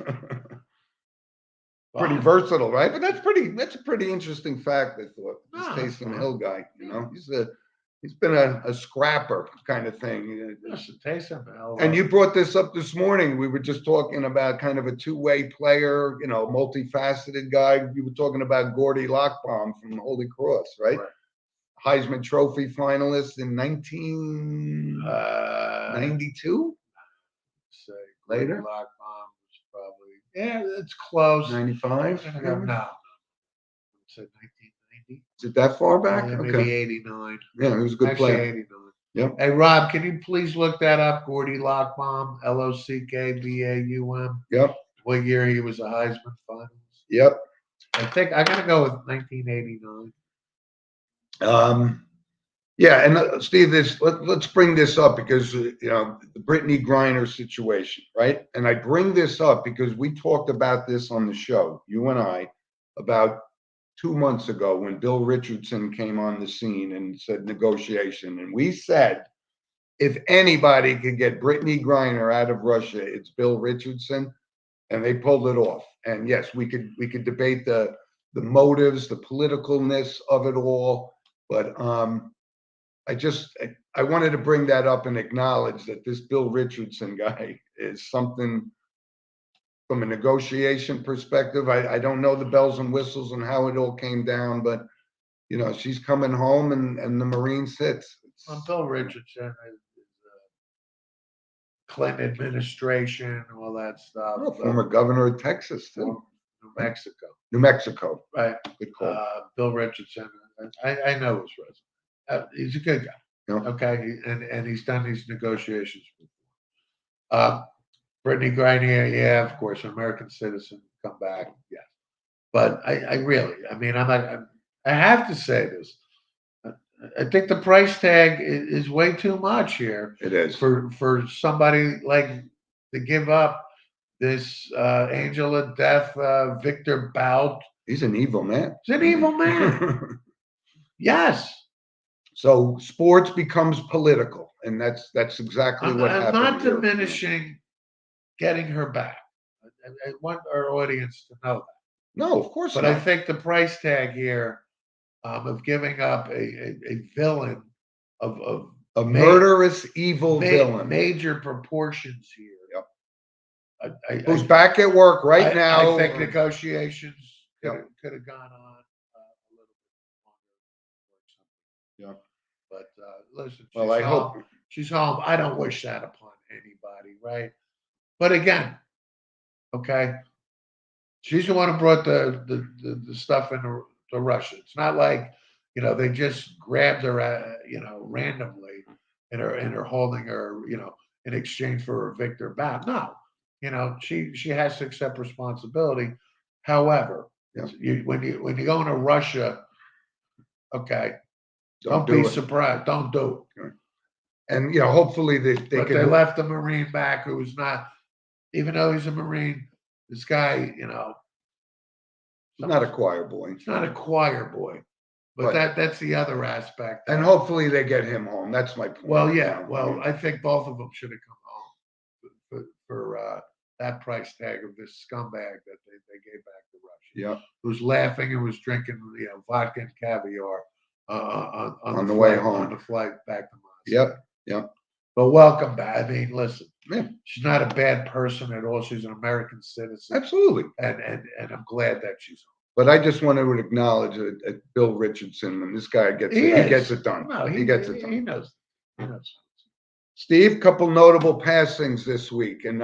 [SPEAKER 1] Pretty versatile, right? But that's a pretty interesting fact, I thought. This Taysom
[SPEAKER 2] fine.
[SPEAKER 1] Hill guy, he's been a scrapper kind of thing.
[SPEAKER 2] Listen, Taysom Hill.
[SPEAKER 1] And you brought this up this morning. We were just talking about kind of a 2-way player, multifaceted guy. You were talking about Gordy Lockbaum from Holy Cross, right? Heisman Trophy finalist in 1992.
[SPEAKER 2] Say
[SPEAKER 1] Later?
[SPEAKER 2] Lockbaum was probably it's close.
[SPEAKER 1] 95.
[SPEAKER 2] I'm gonna go, no. Say 1990.
[SPEAKER 1] Is it that far back?
[SPEAKER 2] Maybe 89.
[SPEAKER 1] Yeah, he was a good
[SPEAKER 2] Actually,
[SPEAKER 1] player.
[SPEAKER 2] 89.
[SPEAKER 1] Yep.
[SPEAKER 2] Hey Rob, can you please look that up? Gordy Lockbaum, Lockbaum.
[SPEAKER 1] Yep.
[SPEAKER 2] What year he was a Heisman finalist?
[SPEAKER 1] Yep.
[SPEAKER 2] I think I'm gonna go with 1989.
[SPEAKER 1] Yeah, and Steve, let's bring this up because the Brittany Griner situation, right? And I bring this up because we talked about this on the show, you and I, about 2 months ago when Bill Richardson came on the scene and said negotiation, and we said if anybody could get Brittany Griner out of Russia, it's Bill Richardson, and they pulled it off. And yes, we could debate the motives, the politicalness of it all, but I wanted to bring that up and acknowledge that this Bill Richardson guy is something from a negotiation perspective. I don't know the bells and whistles and how it all came down, but she's coming home and the Marine sits.
[SPEAKER 2] Well, Bill Richardson is Clinton administration, all that stuff.
[SPEAKER 1] Oh, former governor of Texas, too.
[SPEAKER 2] New Mexico,
[SPEAKER 1] New Mexico.
[SPEAKER 2] right?
[SPEAKER 1] Good call.
[SPEAKER 2] Bill Richardson. I know his resume. He's a good guy.
[SPEAKER 1] Yeah.
[SPEAKER 2] Okay, and he's done these negotiations before. Brittany Griner, yeah, of course, an American citizen, come back, yeah. But I really, I mean, I have to say this. I think the price tag is way too much here
[SPEAKER 1] It is.
[SPEAKER 2] for somebody like to give up this angel of death, Victor Bout.
[SPEAKER 1] He's an evil man.
[SPEAKER 2] He's an evil man. Yes.
[SPEAKER 1] So sports becomes political, and that's exactly what
[SPEAKER 2] I'm
[SPEAKER 1] happened.
[SPEAKER 2] not
[SPEAKER 1] here.
[SPEAKER 2] diminishing getting her back. I want our audience to know that.
[SPEAKER 1] No, of course
[SPEAKER 2] But
[SPEAKER 1] not.
[SPEAKER 2] I think the price tag here of giving up a villain of
[SPEAKER 1] A murderous, evil villain
[SPEAKER 2] major proportions here.
[SPEAKER 1] Yep. Who's back at work right now.
[SPEAKER 2] I think negotiations could have gone on a little bit longer.
[SPEAKER 1] Yeah.
[SPEAKER 2] But listen,
[SPEAKER 1] Well, I hope
[SPEAKER 2] she's home. I don't wish that upon anybody, right? But again, okay, she's the one who brought the stuff into Russia. It's not like they just grabbed her, randomly, and are holding her, in exchange for a Victor Bout. No, she has to accept responsibility. However, when you go into Russia, okay, don't be surprised. Don't do it.
[SPEAKER 1] And hopefully they
[SPEAKER 2] They left the Marine back who was not, even though he's a Marine, this guy,
[SPEAKER 1] he's not a choir boy.
[SPEAKER 2] He's not a choir boy. But that's the other aspect.
[SPEAKER 1] And hopefully they get him home. That's my point.
[SPEAKER 2] Well, yeah. Well, I think both of them should have come home for that price tag of this scumbag that they gave back to Russia.
[SPEAKER 1] Yeah.
[SPEAKER 2] Who's laughing and was drinking, vodka and caviar on
[SPEAKER 1] the way home.
[SPEAKER 2] On the flight back to Moscow.
[SPEAKER 1] Yep.
[SPEAKER 2] But welcome back. I mean, listen.
[SPEAKER 1] Yeah.
[SPEAKER 2] She's not a bad person at all. She's an American citizen.
[SPEAKER 1] Absolutely.
[SPEAKER 2] And I'm glad that she's home.
[SPEAKER 1] But I just want to acknowledge that Bill Richardson, and this guy gets it done.
[SPEAKER 2] No,
[SPEAKER 1] he gets it done.
[SPEAKER 2] He knows. He knows.
[SPEAKER 1] Steve, couple notable passings this week, and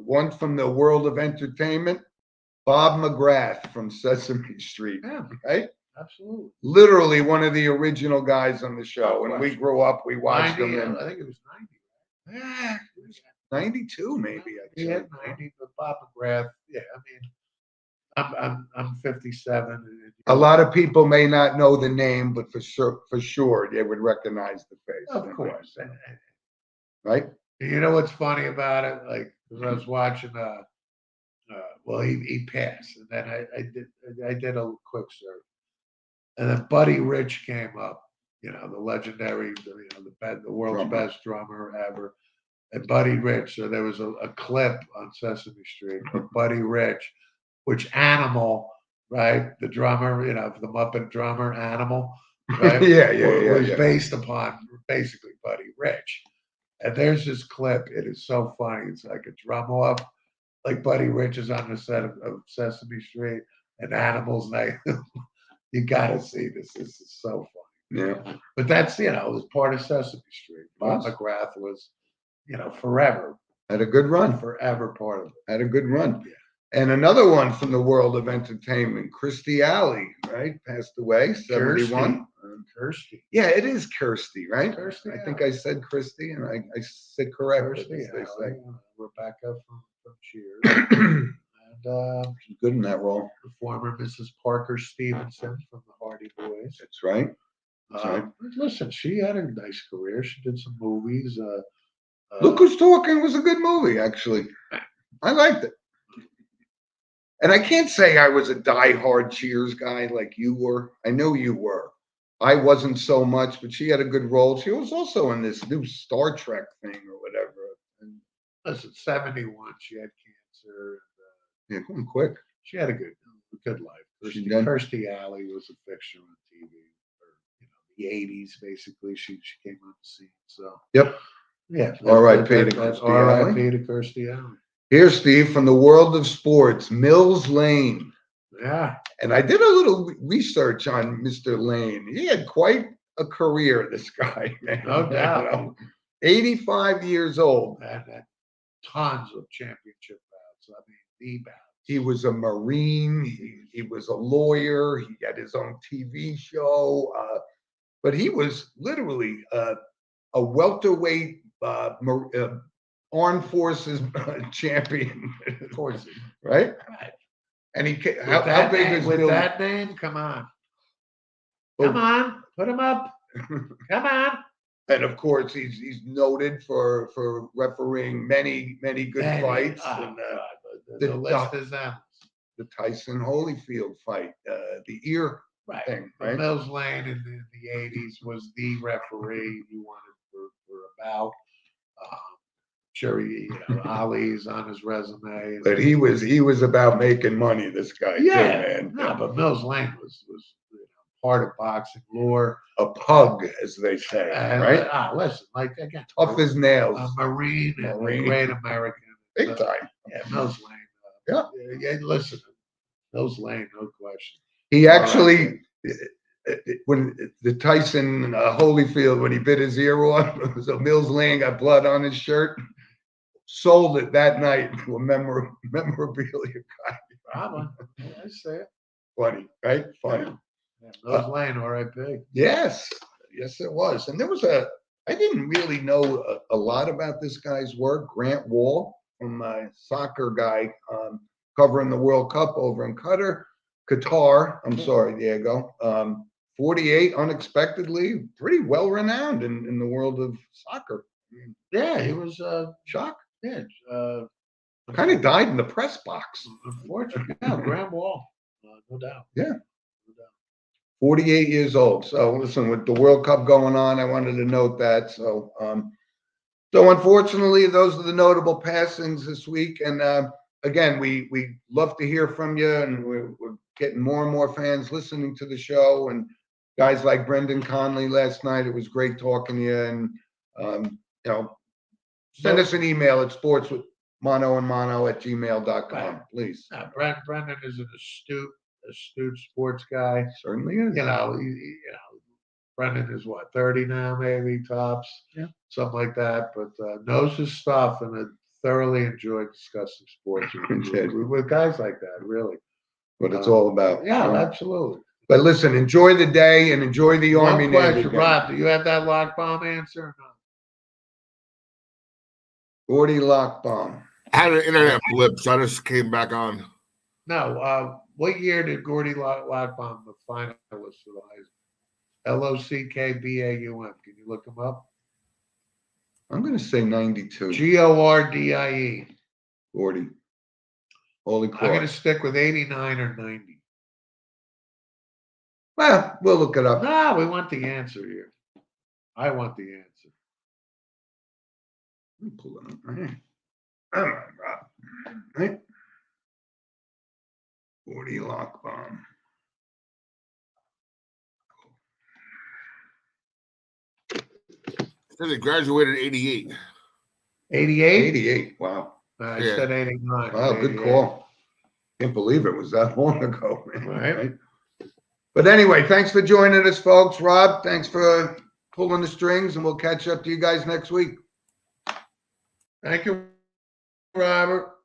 [SPEAKER 1] one from the world of entertainment, Bob McGrath from Sesame Street.
[SPEAKER 2] Yeah,
[SPEAKER 1] right?
[SPEAKER 2] Absolutely.
[SPEAKER 1] Literally one of the original guys on the show. When we grew up, we watched
[SPEAKER 2] 90,
[SPEAKER 1] him.
[SPEAKER 2] I think it was 90.
[SPEAKER 1] 92, maybe.
[SPEAKER 2] He had 90, but Bob McGrath. Yeah, I mean. I'm 57.
[SPEAKER 1] A lot of people may not know the name, but for sure they would recognize the face.
[SPEAKER 2] Of course.
[SPEAKER 1] Right?
[SPEAKER 2] You know what's funny about it? Like, because I was watching, well, he passed, and then I did a quick search, and then Buddy Rich came up. The legendary, the world's best drummer ever, and Buddy Rich. So there was a clip on Sesame Street of Buddy Rich. Which Animal, right? The drummer, the Muppet drummer, Animal, right? Was based upon basically Buddy Rich. And there's this clip. It is so funny. It's like a drum off, like Buddy Rich is on the set of Sesame Street, and Animal's like, you got to see this. This is so funny.
[SPEAKER 1] Yeah.
[SPEAKER 2] But that's it was part of Sesame Street. Bob McGrath was, forever.
[SPEAKER 1] Had a good run.
[SPEAKER 2] Forever part of it.
[SPEAKER 1] Had a good run.
[SPEAKER 2] Yeah.
[SPEAKER 1] And another one from the world of entertainment, Kirstie Alley, right? Passed away, 71.
[SPEAKER 2] Kirstie.
[SPEAKER 1] Yeah, it is Kirstie, right?
[SPEAKER 2] Kirstie.
[SPEAKER 1] I think I said Kirstie, and I said correctly.
[SPEAKER 2] Kirstie. Rebecca from Cheers. And
[SPEAKER 1] she's good in that role.
[SPEAKER 2] The former Mrs. Parker Stevenson from the Hardy Boys.
[SPEAKER 1] That's right.
[SPEAKER 2] Listen, she had a nice career. She did some movies.
[SPEAKER 1] Look Who's Talking was a good movie, actually. I liked it. And I can't say I was a diehard Cheers guy like you were. I know you were. I wasn't so much, but she had a good role. She was also in this new Star Trek thing or whatever. And
[SPEAKER 2] listen, 71, she had cancer.
[SPEAKER 1] Yeah, going quick.
[SPEAKER 2] She had a good life. Kirstie Alley was a fixture on TV for the 80s, basically. She came on the scene. So yeah.
[SPEAKER 1] R.I.P. to Kirstie Alley.
[SPEAKER 2] R.I.P. to Kirstie Alley.
[SPEAKER 1] Here's Steve from the world of sports, Mills Lane.
[SPEAKER 2] Yeah.
[SPEAKER 1] And I did a little research on Mr. Lane. He had quite a career, this guy, man.
[SPEAKER 2] No doubt.
[SPEAKER 1] 85 years old.
[SPEAKER 2] tons of championship bouts. I mean, the bouts.
[SPEAKER 1] He was a Marine. He was a lawyer. He had his own TV show. But he was literally a welterweight armed forces champion.
[SPEAKER 2] Of course.
[SPEAKER 1] Right?
[SPEAKER 2] Right.
[SPEAKER 1] And
[SPEAKER 2] How
[SPEAKER 1] big
[SPEAKER 2] name,
[SPEAKER 1] is
[SPEAKER 2] with
[SPEAKER 1] Bill?
[SPEAKER 2] that name? Come on. Come on. Put him up. Come on.
[SPEAKER 1] And of course, he's noted for refereeing many good fights.
[SPEAKER 2] Oh,
[SPEAKER 1] And,
[SPEAKER 2] God, the list is endless.
[SPEAKER 1] the Tyson Holyfield fight, the ear
[SPEAKER 2] Right.
[SPEAKER 1] thing,
[SPEAKER 2] But
[SPEAKER 1] right?
[SPEAKER 2] Mills Lane in the 80s was the referee you wanted for a bout. Sure, Ali's on his resume.
[SPEAKER 1] But he was about making money. This guy,
[SPEAKER 2] Yeah,
[SPEAKER 1] too, man.
[SPEAKER 2] no, but Mills Lane was part of boxing lore.
[SPEAKER 1] A pug, as they say, right?
[SPEAKER 2] Listen, like again,
[SPEAKER 1] Tough as nails,
[SPEAKER 2] a Marine and a great American.
[SPEAKER 1] big time.
[SPEAKER 2] Yeah, Mills Lane. Yeah, listen, Mills Lane, no question.
[SPEAKER 1] He actually, when the Tyson Holyfield, when he bit his ear off, it was a Mills Lane, got blood on his shirt. Sold it that night to a memorabilia guy.
[SPEAKER 2] Probably. I say it.
[SPEAKER 1] Funny, right? Funny.
[SPEAKER 2] Yeah, Mills Lane, R.I.P.
[SPEAKER 1] Yes, it was. And there was I didn't really know a lot about this guy's work. Grant Wall, from my soccer guy, covering the World Cup over in Qatar. I'm sorry, Diego. 48, unexpectedly, pretty well renowned in the world of soccer.
[SPEAKER 2] Yeah, he was
[SPEAKER 1] Shock.
[SPEAKER 2] yeah,
[SPEAKER 1] Kind of died in the press box.
[SPEAKER 2] unfortunately. Yeah, Graham Wall, no doubt.
[SPEAKER 1] Yeah.
[SPEAKER 2] No doubt.
[SPEAKER 1] 48 years old. So listen, with the World Cup going on, I wanted to note that. So unfortunately, those are the notable passings this week. And again, we love to hear from you, and we're getting more and more fans listening to the show. And guys like Brendan Conley last night, it was great talking to you. And send us an email at sportswithmonoandmono@gmail.com,
[SPEAKER 2] Right.
[SPEAKER 1] please.
[SPEAKER 2] Brendan is an astute sports guy.
[SPEAKER 1] Certainly is.
[SPEAKER 2] Brendan is what, 30 now, maybe tops,
[SPEAKER 1] Yeah.
[SPEAKER 2] something like that. But knows his stuff, and I thoroughly enjoyed discussing sports with guys like that. Really,
[SPEAKER 1] What it's all about.
[SPEAKER 2] yeah,
[SPEAKER 1] right?
[SPEAKER 2] absolutely.
[SPEAKER 1] But listen, enjoy the day and enjoy the Army
[SPEAKER 2] One
[SPEAKER 1] Navy
[SPEAKER 2] question,
[SPEAKER 1] game.
[SPEAKER 2] Rob, do you have that lock bomb answer or not?
[SPEAKER 1] Gordy lock bomb.
[SPEAKER 3] I had an internet blip, so I just came back on.
[SPEAKER 2] No. What year did Gordy Lockbaum the finalist for the Heisman? Lockbaum. Can you look him up?
[SPEAKER 1] I'm going to say 92.
[SPEAKER 2] Gordie.
[SPEAKER 1] Gordy. Holy
[SPEAKER 2] I'm going to
[SPEAKER 1] cross.
[SPEAKER 2] stick with 89 or 90.
[SPEAKER 1] Well, we'll look it up.
[SPEAKER 2] No, we want the answer here. I want the answer.
[SPEAKER 1] Let me pull it up right here. All right, Rob. Right? Gordy lock bomb.
[SPEAKER 3] It says he graduated in 88.
[SPEAKER 2] 88?
[SPEAKER 1] 88. Wow.
[SPEAKER 2] I
[SPEAKER 3] Yeah.
[SPEAKER 2] said 89.
[SPEAKER 1] Wow, good
[SPEAKER 2] 88.
[SPEAKER 1] call. Can't believe it was that long ago. Man.
[SPEAKER 2] Right.
[SPEAKER 1] But anyway, thanks for joining us, folks. Rob, thanks for pulling the strings, and we'll catch up to you guys next week.
[SPEAKER 2] Thank you, Robert.